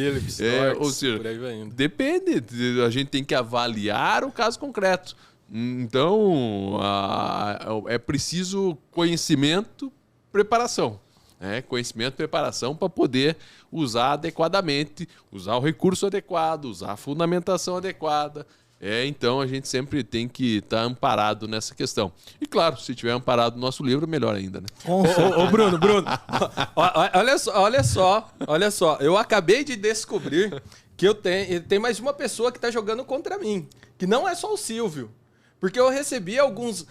Ou seja, por aí vai indo. Depende. A gente tem que avaliar o caso concreto. Então, é preciso conhecimento, preparação. Conhecimento e preparação para poder usar adequadamente, usar o recurso adequado, usar a fundamentação adequada. Então, a gente sempre tem que estar amparado nessa questão. E, claro, se tiver amparado no nosso livro, melhor ainda, né? Ô, Bruno, olha só. Eu acabei de descobrir que tem mais uma pessoa que está jogando contra mim, que não é só o Silvio. Porque eu recebi alguns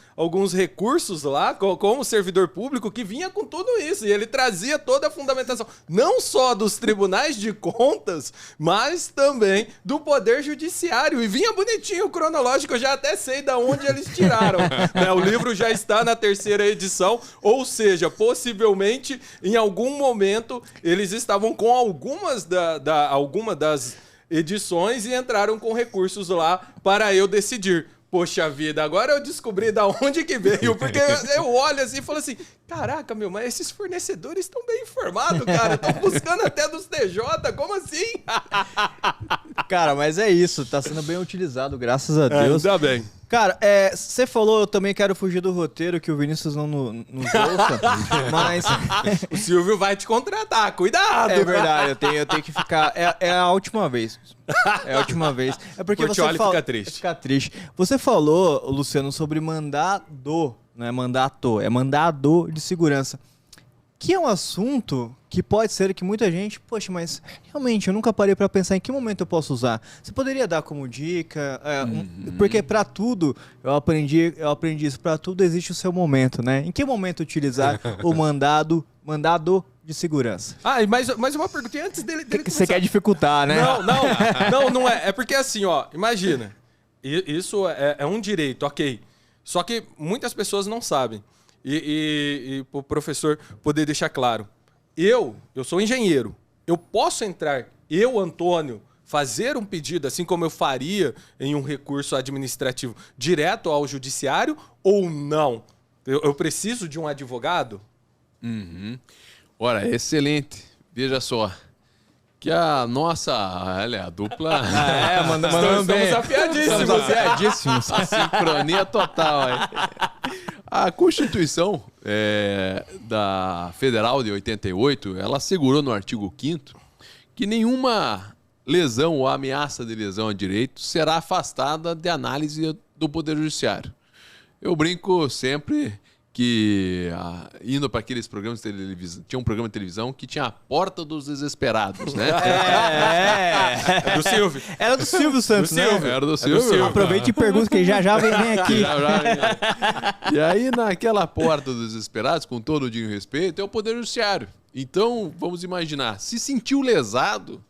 recursos lá, como servidor público, que vinha com tudo isso. E ele trazia toda a fundamentação, não só dos tribunais de contas, mas também do Poder Judiciário. E vinha bonitinho, cronológico, eu já até sei de onde eles tiraram. Né? O livro já está na 3ª edição, ou seja, possivelmente, em algum momento, eles estavam com alguma das edições e entraram com recursos lá para eu decidir. Poxa vida, agora eu descobri da onde que veio, porque eu olho assim e falo assim, caraca, mas esses fornecedores estão bem informados, cara, estão buscando até dos TJ, como assim? Cara, mas é isso, tá sendo bem utilizado, graças a Deus. Ainda bem. Cara, você falou, eu também quero fugir do roteiro, que o Vinícius não nos ouça, mas... O Silvio vai te contratar, cuidado! É verdade, eu tenho que ficar... É a última vez. É a última vez. É porque Portiolli você fica triste. Fica triste. Você falou, Luciano, sobre mandado, não é mandato, é mandado de segurança. Que é um assunto que pode ser que muita gente... Poxa, mas realmente eu nunca parei para pensar em que momento eu posso usar. Você poderia dar como dica? Porque para tudo, eu aprendi isso, para tudo existe o seu momento, né? Em que momento utilizar o mandado de segurança? Ah, e mais uma perguntinha antes dele começar. Você quer dificultar, né? Não é. É porque assim, ó, imagina. Isso é um direito, ok. Só que muitas pessoas não sabem. E para o professor poder deixar claro. Eu sou engenheiro. Eu posso entrar, Antônio, fazer um pedido, assim como eu faria em um recurso administrativo, direto ao judiciário ou não? Eu preciso de um advogado? Ora, excelente. Veja só. Que a nossa, a dupla... Mandando bem. Estamos afiadíssimos. A sincronia total. Aí. A Constituição da Federal de 88, ela assegurou no artigo 5º que nenhuma lesão ou ameaça de lesão a direito será afastada de análise do Poder Judiciário. Eu brinco sempre que, indo para aqueles programas de televisão, tinha um programa de televisão que tinha a Porta dos Desesperados, né? É do Silvio. Era do Silvio Santos, né? Era do Silvio. Aproveite e pergunta que já vem aqui. E aí, naquela Porta dos Desesperados, com todo o respeito, é o Poder Judiciário. Então, vamos imaginar, se sentiu lesado,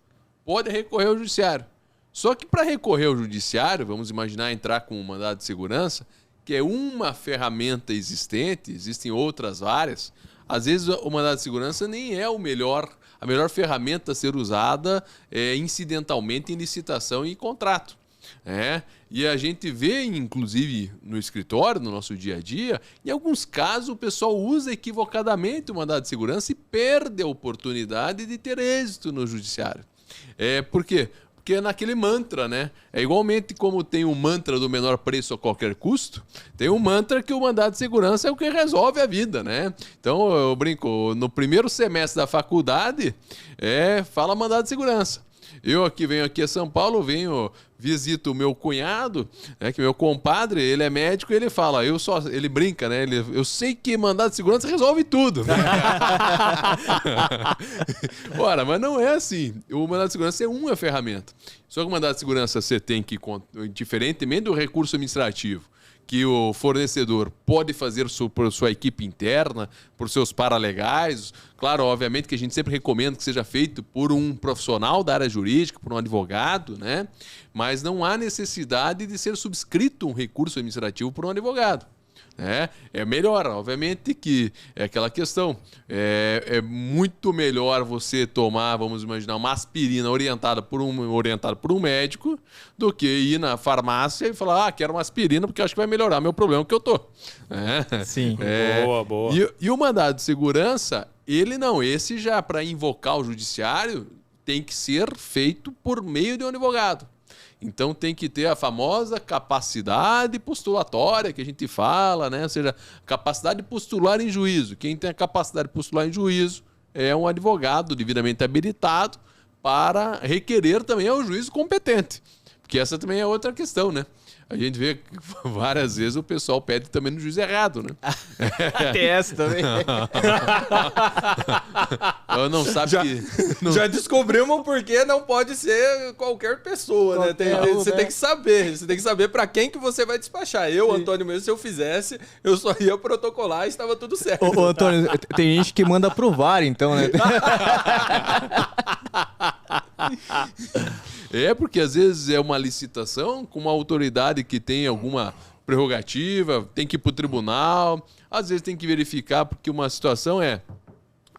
pode recorrer ao Judiciário. Só que para recorrer ao Judiciário, vamos imaginar entrar com um mandado de segurança, que é uma ferramenta existente, existem outras várias, às vezes o mandado de segurança nem é a melhor ferramenta a ser usada incidentalmente em licitação e contrato. E a gente vê, inclusive, no escritório, no nosso dia a dia, em alguns casos o pessoal usa equivocadamente o mandado de segurança e perde a oportunidade de ter êxito no judiciário. Por quê? Porque é naquele mantra, né? É igualmente como tem o mantra do menor preço a qualquer custo, tem um mantra que o mandado de segurança é o que resolve a vida, né? Então, eu brinco, no primeiro semestre da faculdade, fala mandado de segurança. Eu aqui venho aqui a São Paulo, visito o meu cunhado, né, que meu compadre, ele é médico, e ele fala, ele brinca, né? Eu sei que mandado de segurança resolve tudo. Né? Ora, mas não é assim. O mandado de segurança é uma ferramenta. Só que o mandado de segurança você tem que, diferentemente do recurso administrativo, que o fornecedor pode fazer por sua equipe interna, por seus paralegais. Claro, obviamente que a gente sempre recomenda que seja feito por um profissional da área jurídica, por um advogado, né? Mas não há necessidade de ser subscrito um recurso administrativo por um advogado. É melhor, obviamente que é aquela questão. É muito melhor você tomar, vamos imaginar, uma aspirina orientada por um médico do que ir na farmácia e falar, quero uma aspirina porque acho que vai melhorar meu problema que eu tô. Sim. Boa. E o mandado de segurança, esse já para invocar o judiciário tem que ser feito por meio de um advogado. Então tem que ter a famosa capacidade postulatória que a gente fala, né? Ou seja, capacidade de postular em juízo. Quem tem a capacidade de postular em juízo é um advogado devidamente habilitado para requerer também ao juízo competente. Porque essa também é outra questão, né? A gente vê que várias vezes o pessoal pede também no juiz errado, né? Tem essa também. Não sabe que... Já descobrimos porque não pode ser qualquer pessoa, né? Você tem que saber. Você tem que saber para quem que você vai despachar. Eu, Antônio, mesmo, se eu fizesse, eu só ia protocolar e estava tudo certo. Ô, Antônio, tem gente que manda pro VAR, então, né? Porque às vezes é uma licitação com uma autoridade que tem alguma prerrogativa, tem que ir para o tribunal, às vezes tem que verificar, porque uma situação é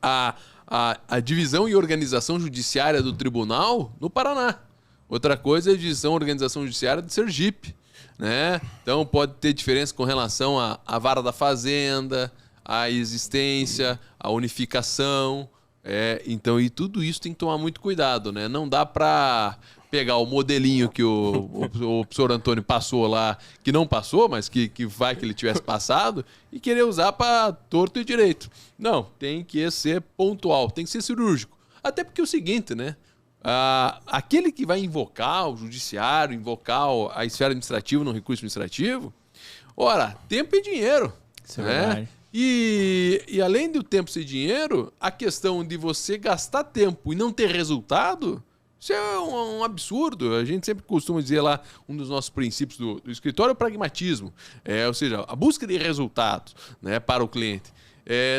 a divisão e organização judiciária do tribunal no Paraná. Outra coisa é a divisão e organização judiciária de Sergipe, né? Então pode ter diferença com relação à vara da fazenda, à existência, à unificação. Então, e tudo isso tem que tomar muito cuidado, né? Não dá para pegar o modelinho que o professor Antônio passou lá, que não passou, mas que vai que ele tivesse passado, e querer usar para torto e direito. Não, tem que ser pontual, tem que ser cirúrgico. Até porque é o seguinte, né? Aquele que vai invocar o judiciário, invocar a esfera administrativa no recurso administrativo, ora, tempo e dinheiro. Isso é verdade. E além do tempo ser dinheiro, a questão de você gastar tempo e não ter resultado, isso é um absurdo. A gente sempre costuma dizer lá, um dos nossos princípios do escritório é o pragmatismo. Ou seja, a busca de resultados, né, para o cliente.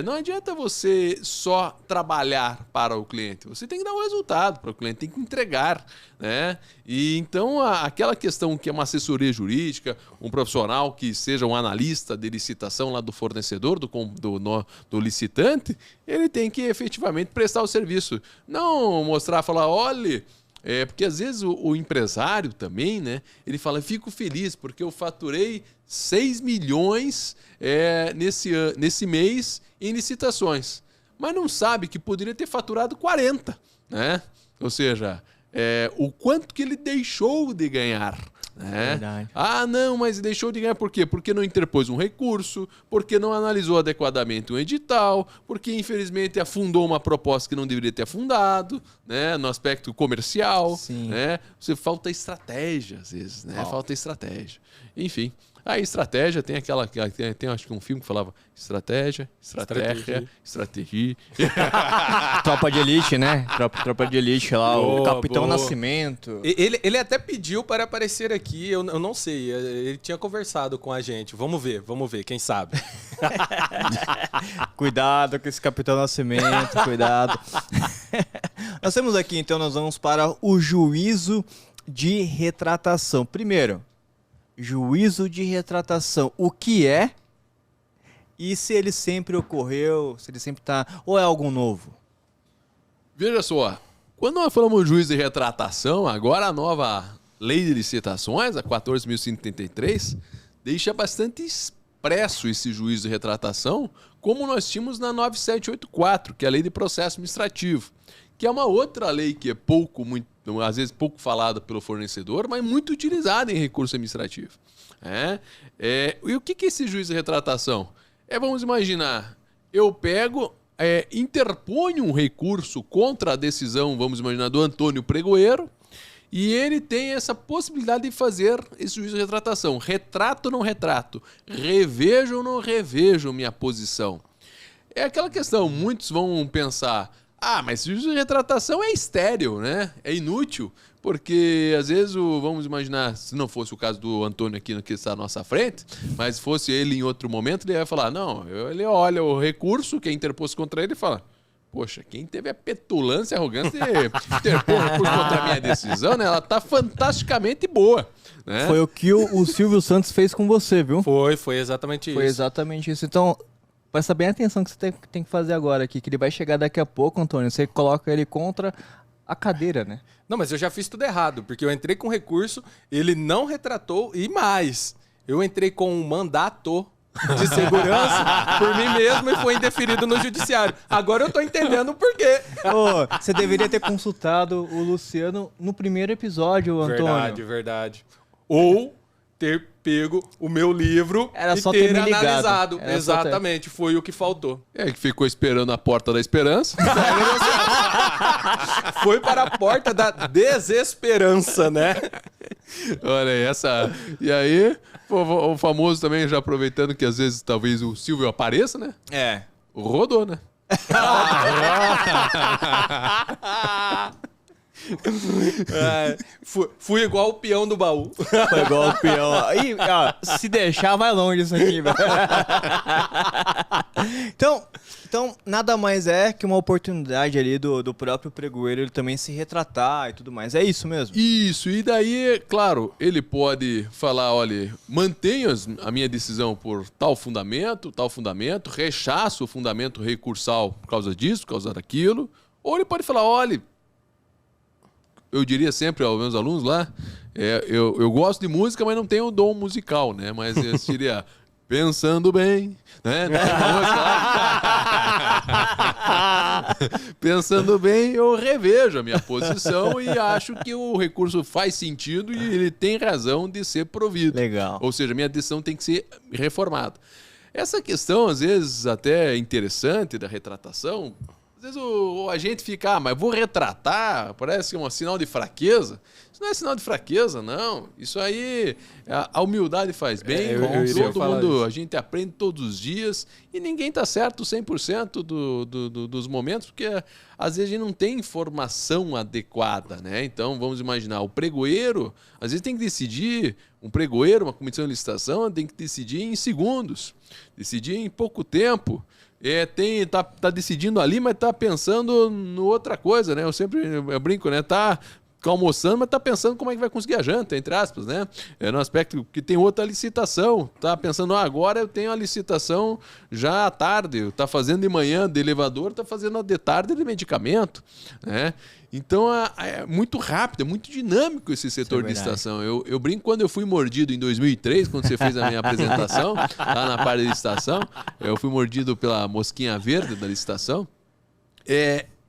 Não adianta você só trabalhar para o cliente. Você tem que dar um resultado para o cliente, tem que entregar, né? E então aquela questão que é uma assessoria jurídica, um profissional que seja um analista de licitação lá do fornecedor, do licitante, ele tem que efetivamente prestar o serviço. Não mostrar, falar, olha... porque às vezes o empresário também, né? Ele fala, fico feliz porque eu faturei 6 milhões nesse mês em licitações. Mas não sabe que poderia ter faturado 40, né? Ou seja, o quanto que ele deixou de ganhar. Verdade. Não, mas deixou de ganhar por quê? Porque não interpôs um recurso, porque não analisou adequadamente um edital, porque infelizmente afundou uma proposta que não deveria ter afundado, né? No aspecto comercial. Sim. Né? Falta estratégia às vezes, né? Falta estratégia. Enfim, a estratégia tem aquela... Tem acho que um filme que falava estratégia. Tropa de Elite, né? Tropa de Elite lá, o Capitão Nascimento. Ele até pediu para aparecer aqui, eu não sei, ele tinha conversado com a gente. Vamos ver, quem sabe. Cuidado com esse Capitão Nascimento, cuidado. Nós temos aqui, então, nós vamos para o juízo de retratação. Primeiro, juízo de retratação. O que é? E se ele sempre ocorreu, se ele sempre está... Ou é algo novo? Veja só, quando nós falamos de juízo de retratação, agora a nova lei de licitações, a 14.133, deixa bastante expresso esse juízo de retratação, como nós tínhamos na 9784, que é a lei de processo administrativo, que é uma outra lei que é às vezes pouco falada pelo fornecedor, mas muito utilizada em recurso administrativo. E o que é esse juízo de retratação? Vamos imaginar, eu pego interpõe um recurso contra a decisão, vamos imaginar, do Antônio Pregoeiro, e ele tem essa possibilidade de fazer esse juízo de retratação. Retrato ou não retrato? Revejo ou não revejo minha posição? É aquela questão, muitos vão pensar, mas juízo de retratação é estéril, né? É inútil, porque às vezes, vamos imaginar, se não fosse o caso do Antônio aqui que está à nossa frente, mas fosse ele em outro momento, ele ia falar, não, ele olha o recurso que é interposto contra ele e fala, poxa, quem teve a petulância e a arrogância de interpor um recurso contra a minha decisão, né? Ela tá fantasticamente boa. Né? Foi o que o Silvio Santos fez com você, viu? Foi exatamente isso. Foi exatamente isso. Então, presta bem atenção que você tem que fazer agora aqui, que ele vai chegar daqui a pouco, Antônio. Você coloca ele contra a cadeira, né? Não, mas eu já fiz tudo errado, porque eu entrei com recurso, ele não retratou e mais. Eu entrei com um mandato de segurança por mim mesmo e foi indeferido no judiciário. Agora eu tô entendendo o porquê. Você deveria ter consultado o Luciano no primeiro episódio, Antônio. Verdade. Ou ter pego o meu livro Era e só ter ter me ligado. analisado. Era Exatamente, foi o que faltou. Que ficou esperando a porta da esperança. Foi para a porta da desesperança, né? Olha aí, E aí, o famoso também, já aproveitando que às vezes talvez o Silvio apareça, né? Rodou, né? Fui igual o peão do baú. Foi igual o peão. Ih, se deixar, vai longe isso aqui, velho. Então, nada mais é que uma oportunidade ali do próprio pregoeiro ele também se retratar e tudo mais. É isso mesmo? Isso, e daí, claro, ele pode falar, olha, mantenho a minha decisão por tal fundamento, rechaço o fundamento recursal por causa disso, por causa daquilo, ou ele pode falar, olha, eu diria sempre aos meus alunos lá, eu gosto de música, mas não tenho dom musical, né? Mas eu diria, pensando bem, né? Pensando bem, eu revejo a minha posição e acho que o recurso faz sentido e ele tem razão de ser provido. Legal. Ou seja, minha decisão tem que ser reformada. Essa questão, às vezes, até interessante da retratação, às vezes o agente fica, mas vou retratar, parece um sinal de fraqueza. Isso não é sinal de fraqueza, não. Isso aí, a humildade faz bem, todo mundo, a gente aprende todos os dias e ninguém está certo 100% dos momentos, porque às vezes a gente não tem informação adequada, né? Então, vamos imaginar, o pregoeiro, às vezes tem que decidir, um pregoeiro, uma comissão de licitação, tem que decidir em segundos, decidir em pouco tempo. Tá decidindo ali, mas tá pensando no outra coisa, né? Eu brinco, né? Tá almoçando, mas tá pensando como é que vai conseguir a janta, entre aspas, né? No aspecto que tem outra licitação. Tá pensando, agora eu tenho a licitação já à tarde. Tá fazendo de manhã de elevador, tá fazendo de tarde de medicamento, né? Então é muito rápido, é muito dinâmico esse setor de licitação. Eu brinco quando eu fui mordido em 2003, quando você fez a minha apresentação, lá na parte de licitação, eu fui mordido pela mosquinha verde da licitação.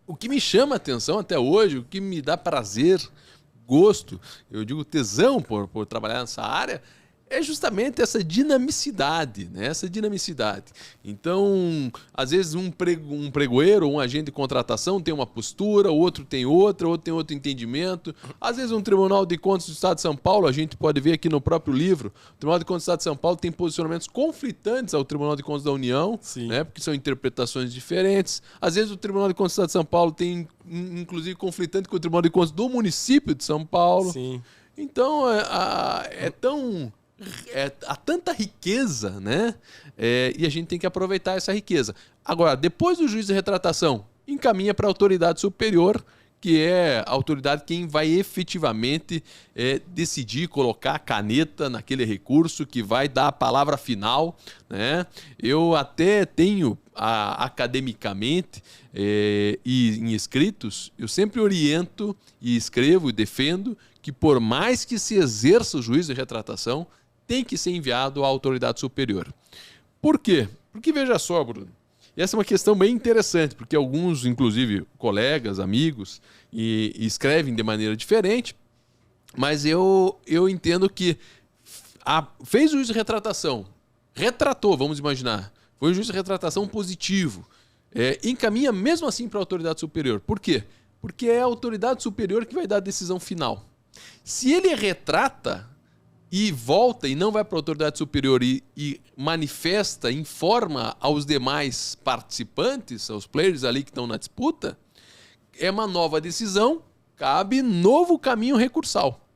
O que me chama a atenção até hoje, o que me dá prazer, gosto, eu digo tesão por trabalhar nessa área, é justamente essa dinamicidade, né? Essa dinamicidade. Então, às vezes um pregoeiro ou um agente de contratação tem uma postura, o outro tem outra, outro tem outro entendimento. Às vezes um Tribunal de Contas do Estado de São Paulo, a gente pode ver aqui no próprio livro, o Tribunal de Contas do Estado de São Paulo tem posicionamentos conflitantes ao Tribunal de Contas da União, né? Porque são interpretações diferentes. Às vezes o Tribunal de Contas do Estado de São Paulo tem, inclusive, conflitante com o Tribunal de Contas do município de São Paulo. Sim. Então, há tanta riqueza, né? E a gente tem que aproveitar essa riqueza. Agora, depois do juiz de retratação, encaminha para a autoridade superior, que é a autoridade quem vai efetivamente decidir, colocar a caneta naquele recurso, que vai dar a palavra final, né? Eu até tenho, academicamente e em escritos, eu sempre oriento e escrevo e defendo que por mais que se exerça o juízo de retratação, tem que ser enviado à autoridade superior. Por quê? Porque veja só, Bruno, e essa é uma questão bem interessante, porque alguns, inclusive colegas, amigos, escrevem de maneira diferente, mas eu entendo que fez o juízo de retratação, retratou, vamos imaginar, foi um juízo de retratação positivo, encaminha mesmo assim para a autoridade superior. Por quê? Porque é a autoridade superior que vai dar a decisão final. Se ele retrata e volta e não vai para a autoridade superior e manifesta, informa aos demais participantes, aos players ali que estão na disputa, é uma nova decisão, cabe novo caminho recursal.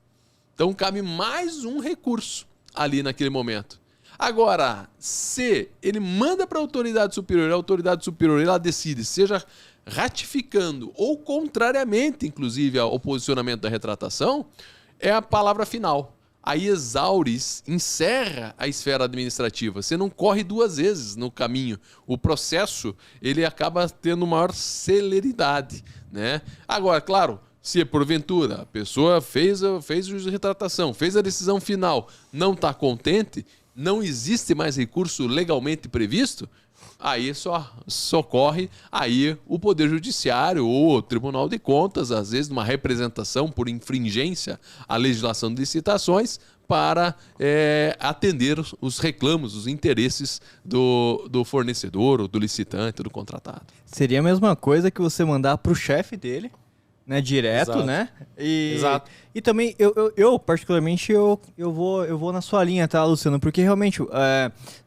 Então cabe mais um recurso ali naquele momento. Agora, se ele manda para a autoridade superior ela decide, seja ratificando ou contrariamente, inclusive, ao posicionamento da retratação, é a palavra final. Aí exaure, encerra a esfera administrativa. Você não corre duas vezes no caminho. O processo ele acaba tendo maior celeridade, né? Agora, claro, se porventura a pessoa fez a retratação, fez a decisão final, não está contente, não existe mais recurso legalmente previsto, aí só corre aí o Poder Judiciário ou o Tribunal de Contas, às vezes numa representação por infringência à legislação de licitações, para atender os reclamos, os interesses do fornecedor, ou do licitante, do contratado. Seria a mesma coisa que você mandar para o chefe dele, né, direto, Exato. né? Exato. E também, eu particularmente, eu vou na sua linha, tá, Luciano? Porque realmente,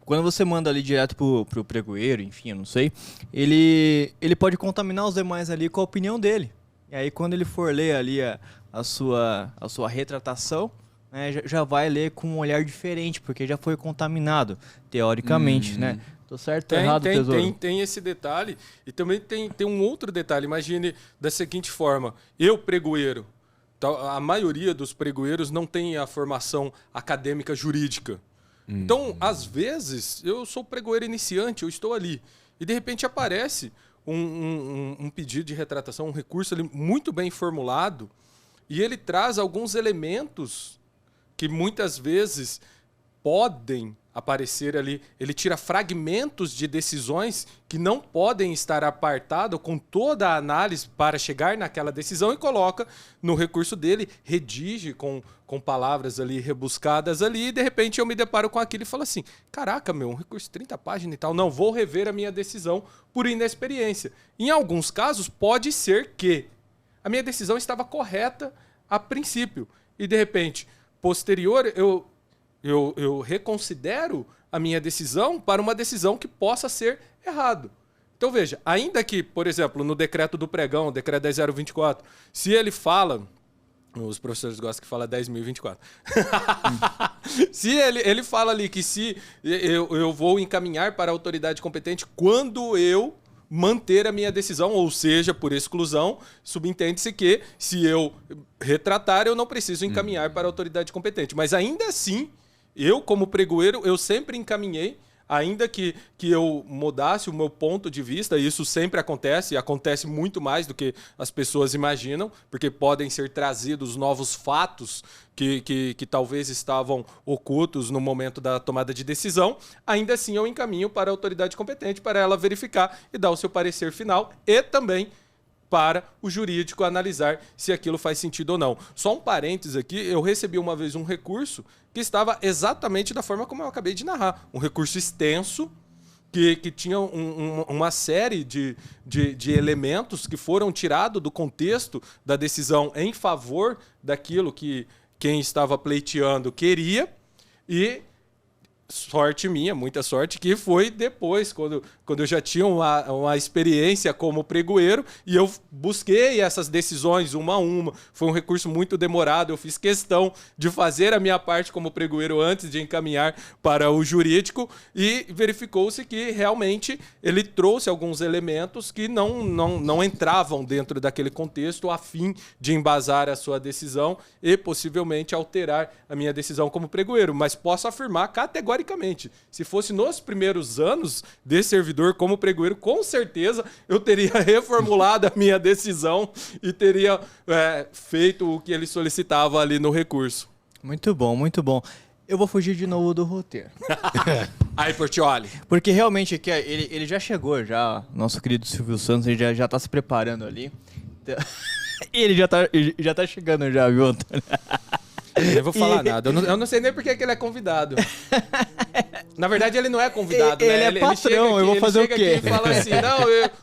quando você manda ali direto pro pregoeiro, enfim, eu não sei, ele pode contaminar os demais ali com a opinião dele. E aí, quando ele for ler ali a sua retratação, né, já vai ler com um olhar diferente, porque já foi contaminado, teoricamente, né? Tô certo ou errado, tesouro? Tem esse detalhe. E também tem um outro detalhe. Imagine da seguinte forma. Eu, pregoeiro, a maioria dos pregoeiros não tem a formação acadêmica jurídica. Então, às vezes, eu sou pregoeiro iniciante, eu estou ali. E, de repente, aparece um pedido de retratação, um recurso ali muito bem formulado, e ele traz alguns elementos que muitas vezes podem aparecer ali. Ele tira fragmentos de decisões que não podem estar apartados com toda a análise para chegar naquela decisão e coloca no recurso dele, redige com palavras ali rebuscadas ali, e de repente eu me deparo com aquilo e falo assim, caraca, um recurso de 30 páginas e tal, não, vou rever a minha decisão por inexperiência. Em alguns casos, pode ser que a minha decisão estava correta a princípio, e de repente, posterior, eu reconsidero a minha decisão para uma decisão que possa ser errado. Então, veja, ainda que, por exemplo, no decreto do pregão, o decreto 10.024, se ele fala... Os professores gostam que fala 10.024. Se ele fala ali que se eu vou encaminhar para a autoridade competente quando eu manter a minha decisão, ou seja, por exclusão, subentende-se que se eu retratar, eu não preciso encaminhar para a autoridade competente. Mas ainda assim, eu como pregoeiro, eu sempre encaminhei, ainda que eu mudasse o meu ponto de vista, e isso sempre acontece, e acontece muito mais do que as pessoas imaginam, porque podem ser trazidos novos fatos que talvez estavam ocultos no momento da tomada de decisão, ainda assim eu encaminho para a autoridade competente para ela verificar e dar o seu parecer final, e também para o jurídico analisar se aquilo faz sentido ou não. Só um parênteses aqui, eu recebi uma vez um recurso que estava exatamente da forma como eu acabei de narrar. Um recurso extenso, que tinha uma série de elementos que foram tirados do contexto da decisão em favor daquilo que quem estava pleiteando queria, e sorte minha, muita sorte, que foi depois, quando eu já tinha uma experiência como pregoeiro, e eu busquei essas decisões uma a uma. Foi um recurso muito demorado, eu fiz questão de fazer a minha parte como pregoeiro antes de encaminhar para o jurídico, e verificou-se que realmente ele trouxe alguns elementos que não entravam dentro daquele contexto a fim de embasar a sua decisão e possivelmente alterar a minha decisão como pregoeiro. Mas posso afirmar categoricamente, se fosse nos primeiros anos de servidor como pregoeiro, com certeza eu teria reformulado a minha decisão e teria feito o que ele solicitava ali no recurso. Muito bom, muito bom. Eu vou fugir de novo do roteiro. Aí, Portioli. Porque realmente aqui, ele já chegou, já, nosso querido Silvio Santos, ele já tá se preparando ali. Ele já tá chegando já, viu, Antônio? Eu nem vou falar nada. Eu não sei nem por que ele é convidado. Na verdade, ele não é convidado, né? Ele é patrão, eu vou fazer o quê? Ele chega aqui e fala assim, não,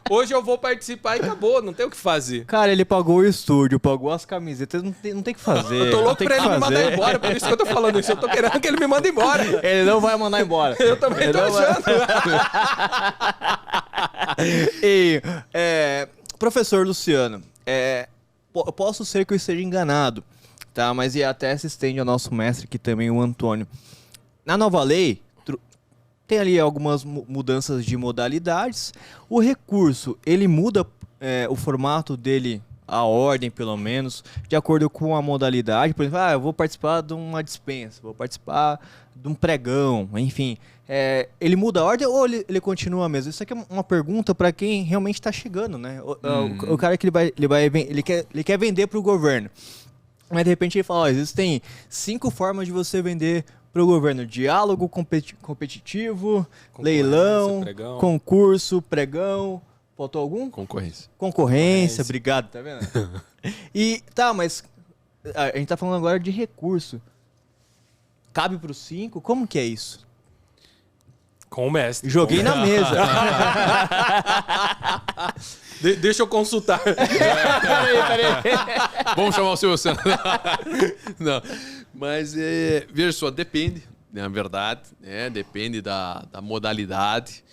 hoje eu vou participar e acabou, não tem o que fazer. Cara, ele pagou o estúdio, pagou as camisetas, não tem o que fazer. Eu tô louco pra ele me mandar embora, por isso que eu tô falando isso. Eu tô querendo que ele me mande embora. Ele não vai mandar embora. Eu também tô achando. E, professor Luciano, eu posso ser que eu esteja enganado, tá? Mas e até se estende ao nosso mestre aqui também, o Antônio. Na nova lei, tem ali algumas mudanças de modalidades. O recurso, ele muda o formato dele, a ordem pelo menos, de acordo com a modalidade. Por exemplo, eu vou participar de uma dispensa, vou participar de um pregão, enfim. Ele muda a ordem ou ele continua mesmo? Isso aqui é uma pergunta para quem realmente está chegando, né? O cara que ele quer vender para o governo. Mas de repente ele fala, existem 5 formas de você vender para o governo: diálogo competitivo, leilão, pregão. Concurso, pregão. Faltou algum? Concorrência, obrigado, tá vendo? Mas a gente tá falando agora de recurso. Cabe para os 5? Como que é isso? Com o mestre. Joguei na mesa. Deixa eu consultar. Peraí. Vamos chamar o seu senador. Não, mas veja só, depende, na verdade, depende da modalidade,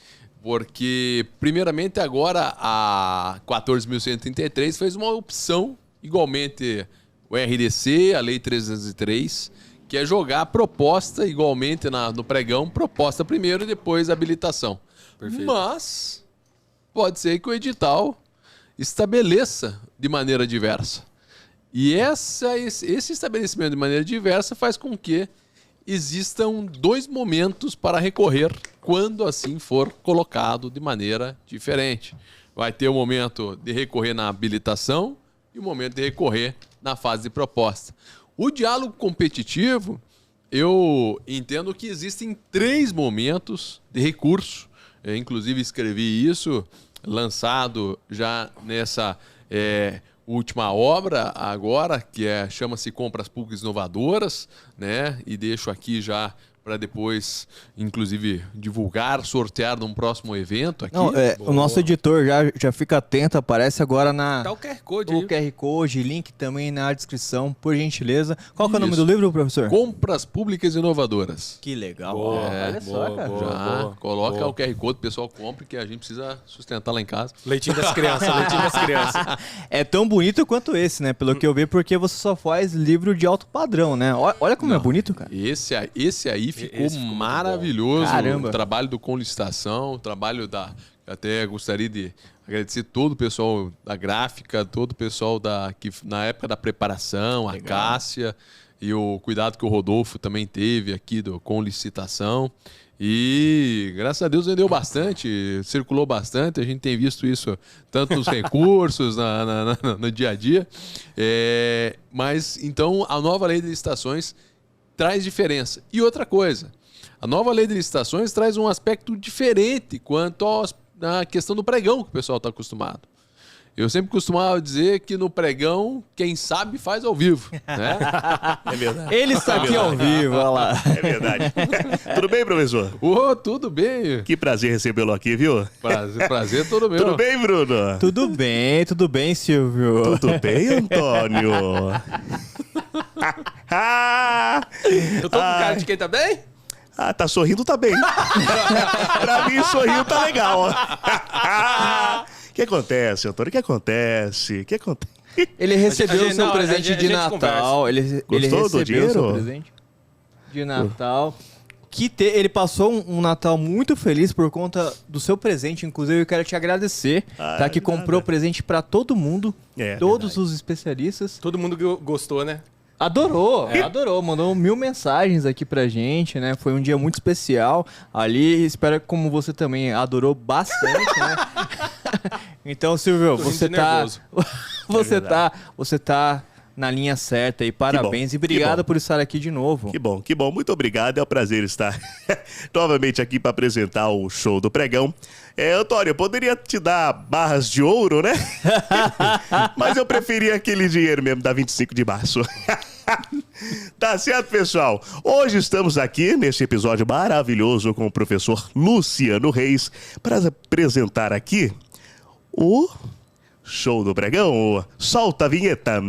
porque primeiramente agora a 14.133 fez uma opção, igualmente o RDC, a Lei 303, que é jogar a proposta igualmente no pregão, proposta primeiro e depois habilitação. Perfeito. Mas pode ser que o edital estabeleça de maneira diversa. E esse estabelecimento de maneira diversa faz com que existam 2 momentos para recorrer quando assim for colocado de maneira diferente. Vai ter o momento de recorrer na habilitação e o momento de recorrer na fase de proposta. O diálogo competitivo, eu entendo que existem 3 momentos de recurso. Eu, inclusive, escrevi isso, lançado já nessa última obra agora, que chama-se Compras Públicas Inovadoras, né? E deixo aqui já para depois, inclusive, divulgar, sortear num próximo evento aqui. Não, o nosso editor já fica atento, aparece agora Tá o QR Code o aí. QR Code, link também na descrição, por gentileza. Qual que é o nome Isso. do livro, professor? Compras Públicas Inovadoras. Que legal. Boa, Olha só, cara. boa. Coloca boa. o QR Code, o pessoal compre, que a gente precisa sustentar lá em casa. Leitinho das crianças, leitinho das crianças. É tão bonito quanto esse, né? Pelo que eu vi, porque você só faz livro de alto padrão, né? Olha como é bonito, cara. Esse aí ficou Esse ficou muito maravilhoso. Caramba. O trabalho do Com Licitação, o trabalho até gostaria de agradecer todo o pessoal da gráfica, todo o pessoal que na época da preparação, a Cássia, e o cuidado que o Rodolfo também teve aqui Com Licitação. E graças a Deus vendeu bastante, circulou bastante, a gente tem visto isso tanto nos recursos, no dia a dia. Mas então a nova lei de licitações traz diferença. E outra coisa, a nova lei de licitações traz um aspecto diferente quanto à questão do pregão que o pessoal está acostumado. Eu sempre costumava dizer que no pregão, quem sabe faz ao vivo, né? É verdade. Ele está aqui ao vivo, olha lá. É verdade. Tudo bem, professor? Tudo bem. Que prazer recebê-lo aqui, viu? Prazer todo meu. Tudo bem, Bruno? Tudo bem, Silvio. Tudo bem, Antônio? Eu tô com cara de quem tá bem? Tá sorrindo, tá bem. Pra mim, sorrindo tá legal. O que acontece, Antônio? O que acontece? Ele recebeu A o gente- seu não, presente a de gente Natal. Ele Gostou do recebeu o seu dinheiro? presente de Natal. Ele passou um Natal muito feliz por conta do seu presente. Inclusive, eu quero te agradecer, tá? Que comprou presente pra todo mundo, todos verdade. os especialistas. Todo mundo gostou, né? Adorou. Mandou 1000 mensagens aqui pra gente, né? Foi um dia muito especial ali. Espero que como você também adorou bastante, né? Então, Silvio, Tô você rindo tá... nervoso. você tá na linha certa e parabéns. bom, E obrigado que bom. por estar aqui de novo. Que bom. Muito obrigado. É um prazer estar novamente aqui para apresentar o show do pregão. Antônio, eu poderia te dar barras de ouro, né? Mas eu preferia aquele dinheiro mesmo, da 25 de março. Tá certo, pessoal? Hoje estamos aqui nesse episódio maravilhoso com o professor Luciano Reis para apresentar aqui o Show do Pregão. Solta a vinheta.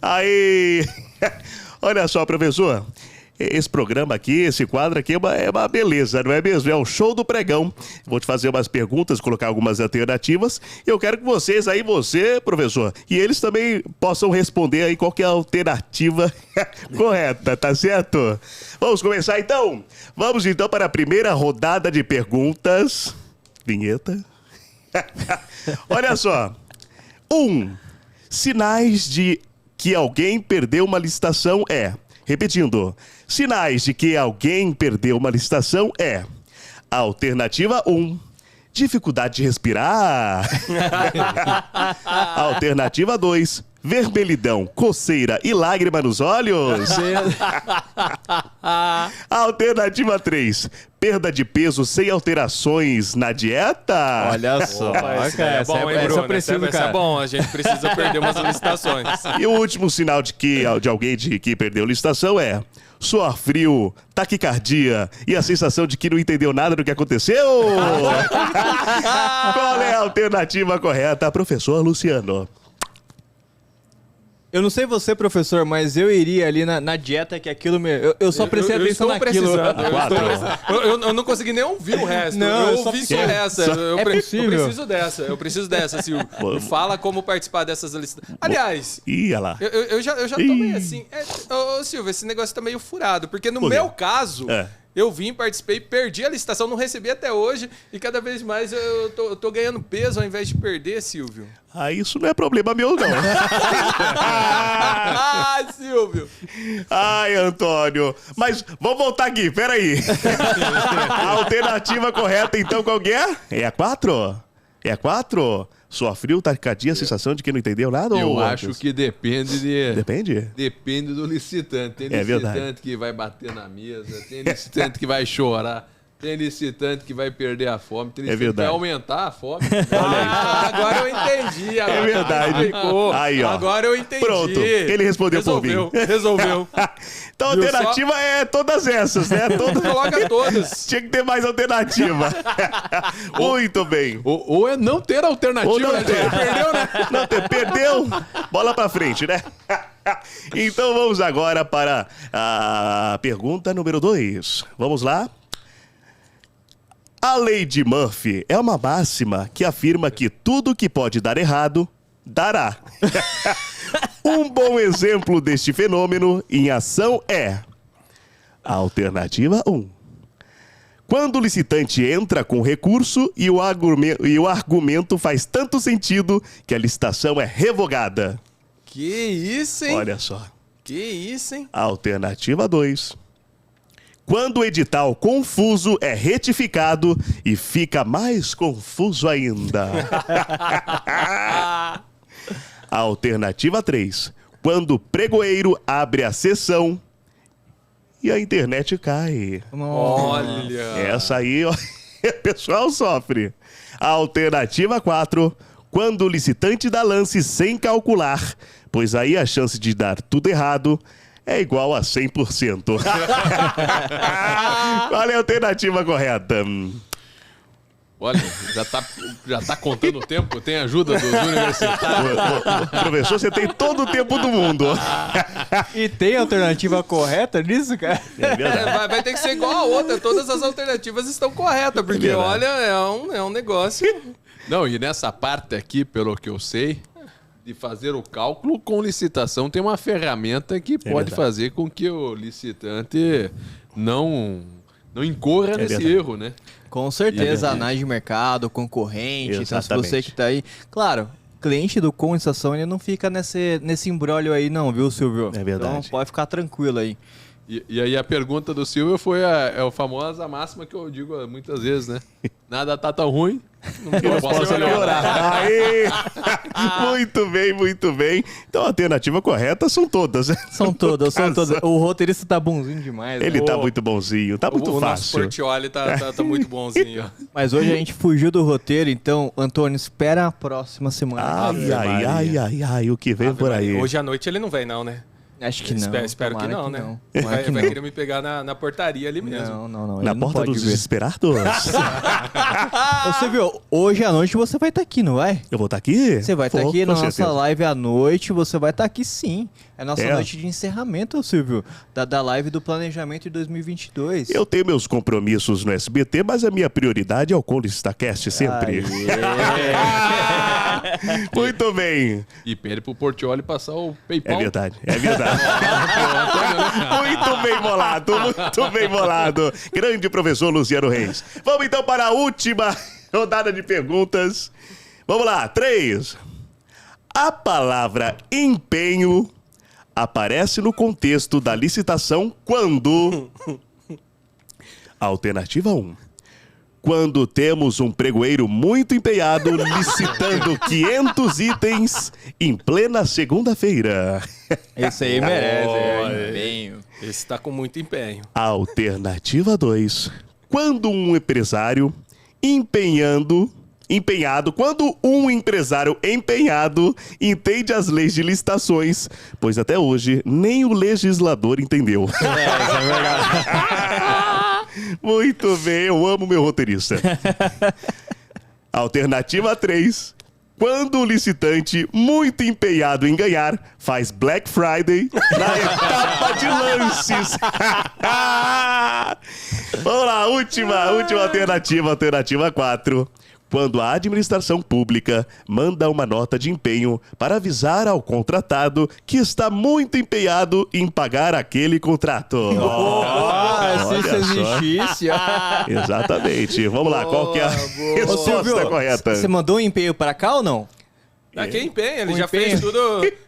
Aí, olha só, professor. Esse programa aqui, esse quadro aqui é uma beleza, não é mesmo? É o Show do Pregão. Vou te fazer umas perguntas, colocar algumas alternativas. Eu quero que vocês aí, você, professor, e eles também possam responder aí qual que é a alternativa correta, tá certo? Vamos começar então? Vamos então para a primeira rodada de perguntas. Vinheta. Olha só. 1. Sinais de que alguém perdeu uma licitação é... Repetindo, sinais de que alguém perdeu uma licitação é... Alternativa 1, dificuldade de respirar. Alternativa 2, vermelhidão, coceira e lágrima nos olhos. Alternativa 3, perda de peso sem alterações na dieta. Olha só, Esse é bom, hein, Bruno? Esse é bom, a gente precisa perder umas licitações. E o último sinal de alguém que perdeu licitação é... suor frio, taquicardia e a sensação de que não entendeu nada do que aconteceu. Qual é a alternativa correta, professor Luciano? Eu não sei você, professor, mas eu iria ali na dieta que aquilo me... Eu só prestei atenção naquilo. Eu não consegui nem ouvir o resto. Não, eu ouvi só essa. Eu preciso dessa. Eu preciso dessa, Silvio. Fala como participar dessas listas. Aliás, Ia lá. eu já tô meio assim... Ô, Silvio, esse negócio tá meio furado. Porque no meu caso... Eu vim, participei, perdi a licitação, não recebi até hoje. E cada vez mais eu tô ganhando peso ao invés de perder, Silvio. Ah, isso não é problema meu, não. Ah, Silvio! Ai, Antônio. Mas vamos voltar aqui, peraí. A alternativa correta, então, qual que é? É a 4? É a 4? Suor frio, taquicardia, sensação de que não entendeu nada? Eu acho que depende de... Depende? Depende do licitante. Tem É licitante verdade. que vai bater na mesa, tem licitante que vai chorar, tem licitante que vai perder a fome, tem licitante que vai aumentar a fome. Agora eu entendi. Agora É verdade. explicou. Aí, ó. Agora eu entendi. Pronto, ele respondeu por mim. Resolveu. Então a Viu alternativa é todas essas, né? Coloca todas. Tinha que ter mais alternativa. Muito bem. Ou é não ter alternativa. Ou não né? ter. Perdeu, né? Não ter, perdeu, bola pra frente, né? Então vamos agora para a pergunta número 2. Vamos lá? A lei de Murphy é uma máxima que afirma que tudo que pode dar errado, dará. Um bom exemplo deste fenômeno em ação é... Alternativa 1. Quando o licitante entra com recurso e o argumento faz tanto sentido que a licitação é revogada. Que isso, hein? Olha só. Que isso, hein? Alternativa 2. Quando o edital confuso é retificado e fica mais confuso ainda. Alternativa 3. Quando o pregoeiro abre a sessão e a internet cai. Olha. Essa aí, ó, o pessoal sofre. Alternativa 4. Quando o licitante dá lance sem calcular, pois aí a chance de dar tudo errado é igual a 100%. Qual é a alternativa correta? Olha, já tá contando o tempo, tem ajuda dos universitários. Professor, você tem todo o tempo do mundo. E tem alternativa correta nisso, cara? É verdade. Vai ter que ser igual a outra. Todas as alternativas estão corretas, porque, verdade. olha, é um negócio. Não, e nessa parte aqui, pelo que eu sei, de fazer o cálculo com licitação, tem uma ferramenta que pode verdade. fazer com que o licitante não incorra nesse verdade. erro, né? Com certeza, análise de mercado, concorrente, então se Exatamente. você que tá aí... Claro, cliente do com licitação, ele não fica nesse imbróglio aí não, viu, Silvio? É verdade. Então pode ficar tranquilo aí. E aí a pergunta do Silvio foi a famosa máxima que eu digo muitas vezes, né? Nada tá tão ruim Que não possa melhorar. Aê! Muito bem, muito bem. Então a alternativa correta são todas. São todas. O roteirista tá bonzinho demais. Ele né? tá muito bonzinho, tá muito o nosso fácil. Portioli tá muito bonzinho. Mas hoje a gente fugiu do roteiro, então, Antônio, espera a próxima semana. Ai, o que vem por aí. Hoje à noite ele não vem, não, né? Acho que não. Espero que não, né? Tomara Vai que não. querer me pegar na portaria ali mesmo. Não. Na ele não porta pode dos ver. desesperados? Você viu, hoje à noite você vai estar aqui, não vai? Eu vou estar aqui? Você vai estar Vou, aqui com na nossa certeza. live à noite, você vai estar aqui sim. É a nossa É. noite de encerramento, Silvio, da live do planejamento de 2022. Eu tenho meus compromissos no SBT, mas a minha prioridade é o ColistaCast sempre. Muito bem. E pede pro Portioli passar o PayPal. É verdade. Muito bem bolado. Grande professor Luciano Reis. Vamos então para a última rodada de perguntas. Vamos lá, 3. A palavra empenho aparece no contexto da licitação quando... Alternativa 1. Quando temos um pregoeiro muito empenhado licitando 500 itens em plena segunda-feira. Esse aí merece, empenho. Esse tá com muito empenho. Alternativa 2. Quando um empresário quando um empresário empenhado entende as leis de licitações, pois até hoje nem o legislador entendeu. Isso é verdade. Muito bem, eu amo meu roteirista. Alternativa 3. Quando o licitante, muito empenhado em ganhar, faz Black Friday na etapa de lances. Vamos lá, última alternativa 4. Quando a administração pública manda uma nota de empenho para avisar ao contratado que está muito empenhado em pagar aquele contrato. Se isso Olha só. existisse. Exatamente. Vamos lá, qual que é a resposta correta? Você mandou um empenho para cá ou não? Aqui é empenho, ele Um já empenho. fez tudo.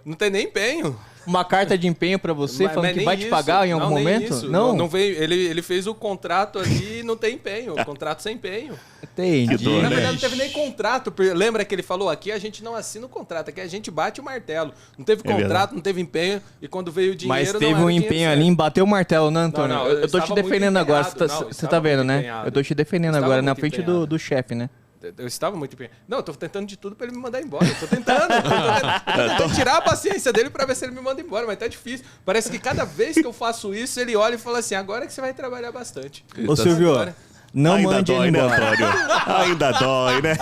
Não tem nem empenho. Uma carta de empenho para você Mas falando que nem vai te isso. pagar em algum Não, nem momento? isso. Não? Não veio. Ele fez o contrato ali e não tem empenho. O contrato sem empenho. Entendi. Que dor, Na né? verdade, não teve nem contrato. Lembra que ele falou aqui? A gente não assina o contrato, aqui a gente bate o martelo. Não teve contrato, verdade. não teve empenho. E quando veio o dinheiro. Mas não teve era um o dinheiro empenho certo. ali em bater o martelo, né, Antônio? Não, eu tô te estava muito defendendo agora. empenhado. Você Não, tá estava vendo, muito né? empenhado. Eu tô te defendendo Estava agora na muito frente empenhado. do chefe, né? Eu estava muito empenhado. Não, eu tô tentando de tudo pra ele me mandar embora. Eu tô tentando. Eu tô tentando tirar a paciência dele pra ver se ele me manda embora, mas tá difícil. Parece que cada vez que eu faço isso, ele olha e fala assim: agora que você vai trabalhar bastante. Ô, Silvio, Agora. não Ainda mande dói, ele né, embora. Antônio? Ainda dói, né?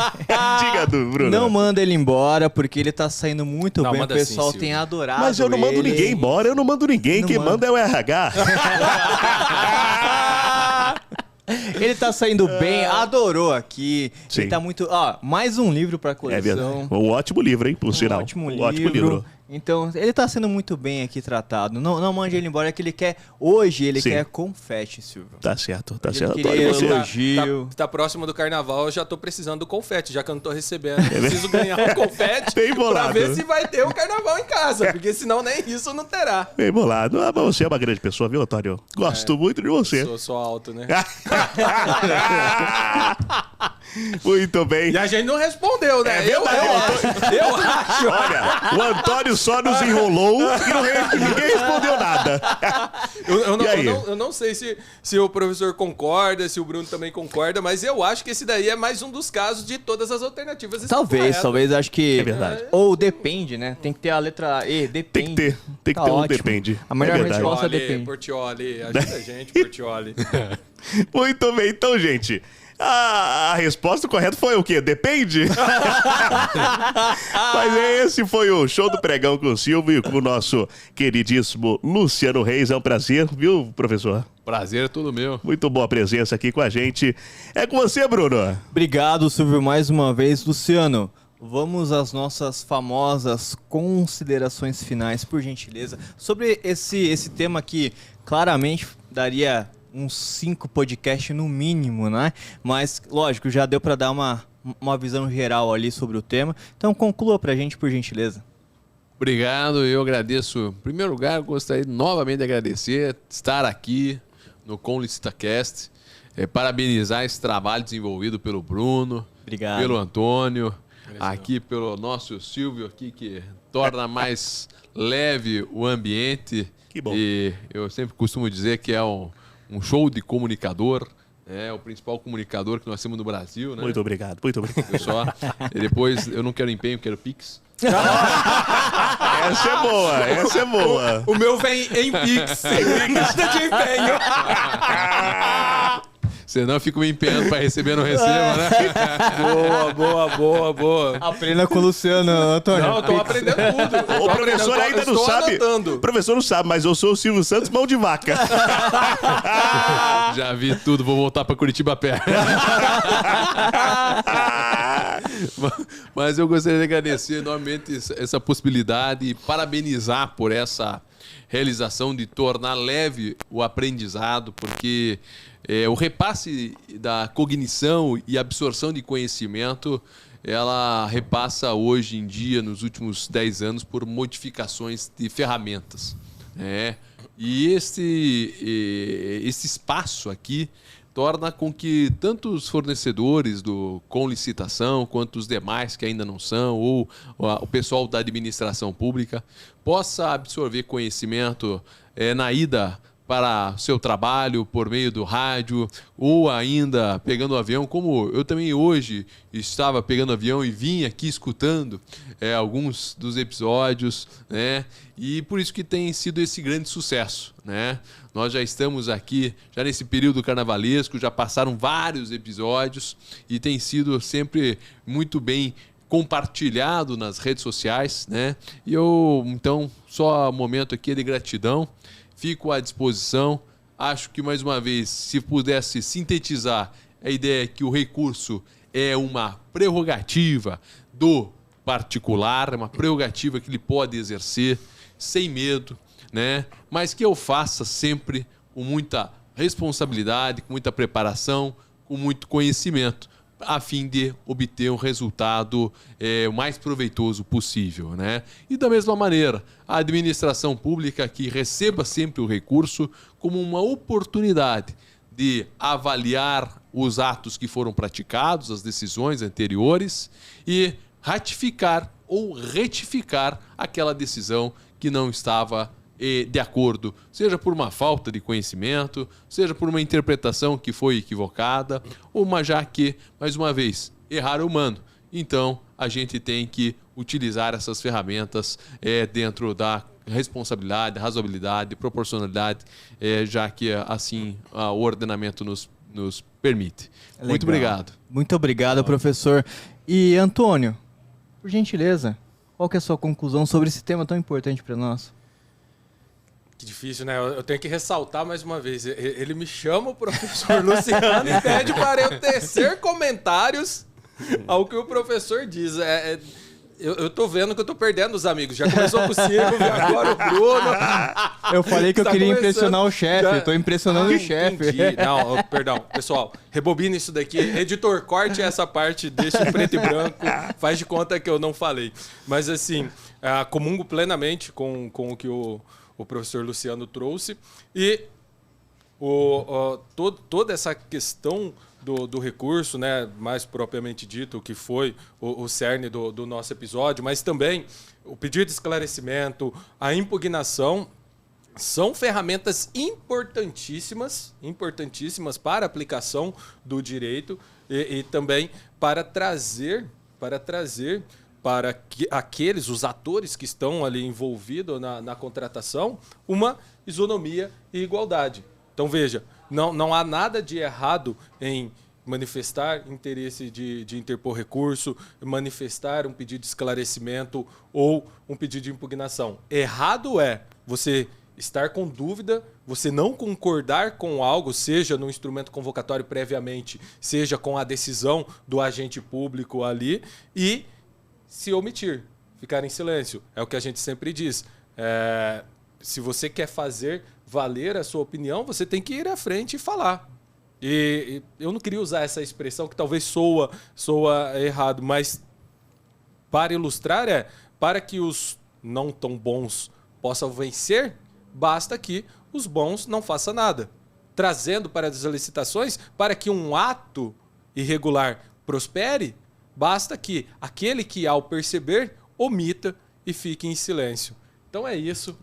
Diga do Bruno. Não manda ele embora, porque ele tá saindo muito Não, bem. O manda pessoal sim, tem Silvio. adorado Mas eu não mando ele. ninguém embora, eu não mando ninguém. Não Quem manda. manda é o RH. Ele tá saindo bem, adorou aqui. Sim. Ele tá muito... Ó, mais um livro pra É coleção. verdade. Um ótimo livro, hein, por sinal. Ótimo Um ótimo livro. livro. Então, ele tá sendo muito bem aqui tratado. Não mande ele embora, é que ele quer... Hoje ele Sim. quer confete, Silvio. Tá certo, tá Ele certo. queria Antônio, você... elogio. Tá próximo do carnaval, eu já tô precisando do confete, já que eu não tô recebendo. Preciso ganhar um confete Bem bolado. pra ver se vai ter o carnaval em casa, porque senão nem isso não terá. Bem bolado. Ah, mas você é uma grande pessoa, viu, Antônio? Gosto muito de você. Sou alto, né? Muito bem. E a gente não respondeu, né? É verdade, eu acho. Olha, o Antônio só nos enrolou e ninguém respondeu nada. E aí? Eu não sei se o professor concorda, se o Bruno também concorda, mas eu acho que esse daí é mais um dos casos de todas as alternativas. estão corretas. Talvez, acho que... É verdade. Ou depende, né? Tem que ter a letra E, depende. Tem que Tá ter um ótimo. depende. A melhor É verdade. resposta Portioli, depende. Portioli, ajuda a gente, Portioli. Muito bem, então, gente. A resposta correta foi o quê? Depende? Mas esse foi o Show do Pregão com o Silvio e com o nosso queridíssimo Luciano Reis. É um prazer, viu, professor? Prazer é todo meu. Muito boa presença aqui com a gente. É com você, Bruno. Obrigado, Silvio, mais uma vez. Luciano, vamos às nossas famosas considerações finais, por gentileza, sobre esse tema que claramente daria uns 5 podcasts no mínimo, né? Mas, lógico, já deu para dar uma visão geral ali sobre o tema. Então, conclua pra gente, por gentileza. Obrigado, eu agradeço. Em primeiro lugar, eu gostaria novamente de agradecer, estar aqui no Com LicitaCast, parabenizar esse trabalho desenvolvido pelo Bruno, Obrigado. Pelo Antônio, aqui pelo nosso Silvio aqui, que torna mais leve o ambiente. Que bom. E eu sempre costumo dizer que é um show de comunicador. É o principal comunicador que nós temos no Brasil, né? Muito obrigado, muito obrigado. Eu só. E depois, eu não quero empenho, quero Pix. Essa é boa, essa é boa. O meu vem em Pix. Nada de empenho. Senão eu fico me empenhando para receber, não recebo, né? Boa. Aprenda com o Luciano, Antônio. Não, eu tô aprendendo tudo. O professor ainda não sabe. O professor não sabe, mas eu sou o Silvio Santos, mão de vaca. Já vi tudo, vou voltar para Curitiba a pé. Mas eu gostaria de agradecer enormemente essa possibilidade e parabenizar por essa realização de tornar leve o aprendizado, porque o repasse da cognição e absorção de conhecimento, ela repassa hoje em dia, nos últimos 10 anos, por modificações de ferramentas. E esse espaço aqui torna com que tanto os fornecedores com licitação, quanto os demais que ainda não são, ou o pessoal da administração pública, possa absorver conhecimento na ida para o seu trabalho por meio do rádio, ou ainda pegando o avião, como eu também hoje estava pegando avião e vim aqui escutando alguns dos episódios, né? E por isso que tem sido esse grande sucesso, né? Nós já estamos aqui, já nesse período carnavalesco, já passaram vários episódios e tem sido sempre muito bem compartilhado nas redes sociais, né? E eu, então, só um momento aqui de gratidão. Fico à disposição. Acho que, mais uma vez, se pudesse sintetizar, a ideia é que o recurso é uma prerrogativa do particular, é uma prerrogativa que ele pode exercer sem medo, né? Mas que eu faça sempre com muita responsabilidade, com muita preparação, com muito conhecimento, a fim de obter um resultado o mais proveitoso possível, né? E da mesma maneira, a administração pública que receba sempre o recurso como uma oportunidade de avaliar os atos que foram praticados, as decisões anteriores, e ratificar ou retificar aquela decisão que não estava de acordo, seja por uma falta de conhecimento, seja por uma interpretação que foi equivocada, ou já que, mais uma vez, errar é humano. Então, a gente tem que utilizar essas ferramentas dentro da responsabilidade, razoabilidade, proporcionalidade, já que assim o ordenamento nos permite. Legal. Muito obrigado. Muito obrigado, professor. E, Antônio, por gentileza, qual que é a sua conclusão sobre esse tema tão importante para nós? Que difícil, né? Eu tenho que ressaltar mais uma vez. Ele me chama, o professor Luciano, e pede para eu tecer comentários ao que o professor diz. Eu tô vendo que eu tô perdendo os amigos. Já começou com o Silvio, agora o Bruno. Eu falei que eu queria impressionar o chefe. Tô impressionando o chefe. Entendi. Não, perdão. Pessoal, rebobina isso daqui. Editor, corte essa parte, deixa em preto e branco. Faz de conta que eu não falei. Mas assim, comungo plenamente com o que o professor Luciano trouxe. E toda essa questão do recurso, né, mais propriamente dito, que foi o cerne do nosso episódio, mas também o pedido de esclarecimento, a impugnação, são ferramentas importantíssimas para a aplicação do direito e também para trazer para aqueles, os atores que estão ali envolvidos na contratação, uma isonomia e igualdade. Então, veja, não há nada de errado em manifestar interesse de interpor recurso, manifestar um pedido de esclarecimento ou um pedido de impugnação. Errado é você estar com dúvida, você não concordar com algo, seja no instrumento convocatório previamente, seja com a decisão do agente público ali, e se omitir, ficar em silêncio. É o que a gente sempre diz. Se você quer fazer valer a sua opinião, você tem que ir à frente e falar. E eu não queria usar essa expressão que talvez soa errado, mas para ilustrar para que os não tão bons possam vencer, basta que os bons não façam nada. Trazendo para as licitações, para que um ato irregular prospere, basta que aquele que, ao perceber, omita e fique em silêncio. Então é isso.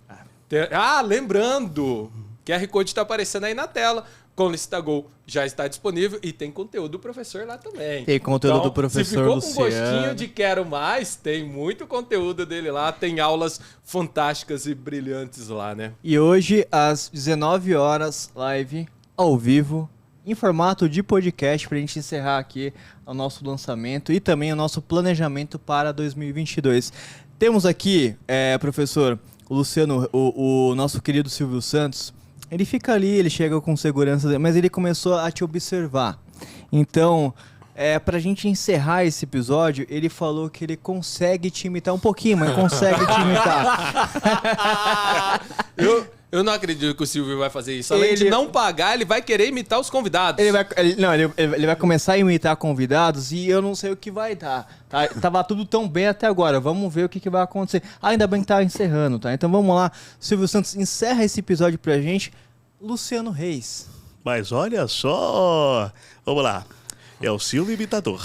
Lembrando, QR Code está aparecendo aí na tela. Com LicitaGo já está disponível e tem conteúdo do professor lá também. Tem conteúdo do professor se ficou Luciano. com gostinho de quero mais, tem muito conteúdo dele lá. Tem aulas fantásticas e brilhantes lá, né? E hoje, às 19 horas, live, ao vivo, em formato de podcast, pra gente encerrar aqui o nosso lançamento e também o nosso planejamento para 2022. Temos aqui, professor, o Luciano, o nosso querido Silvio Santos. Ele fica ali, ele chega com segurança, mas ele começou a te observar. Então, pra gente encerrar esse episódio, ele falou que ele consegue te imitar um pouquinho, mas consegue te imitar. Eu não acredito que o Silvio vai fazer isso. Além de não pagar, ele vai querer imitar os convidados. Ele vai começar a imitar convidados e eu não sei o que vai dar. Tá? Tava tudo tão bem até agora. Vamos ver o que vai acontecer. Ainda bem que tá encerrando, tá? Então vamos lá. Silvio Santos, encerra esse episódio pra gente. Luciano Reis. Mas olha só. Vamos lá. É o Silvio imitador.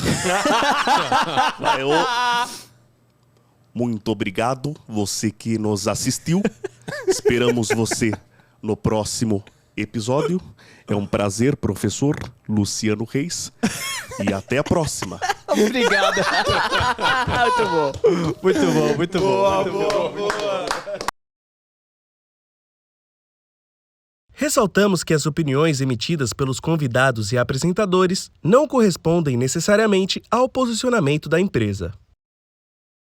Muito obrigado, você que nos assistiu. Esperamos você no próximo episódio. É um prazer, professor Luciano Reis. E até a próxima. Obrigado. Muito bom. Muito bom, muito bom. Boa. Ressaltamos que as opiniões emitidas pelos convidados e apresentadores não correspondem necessariamente ao posicionamento da empresa.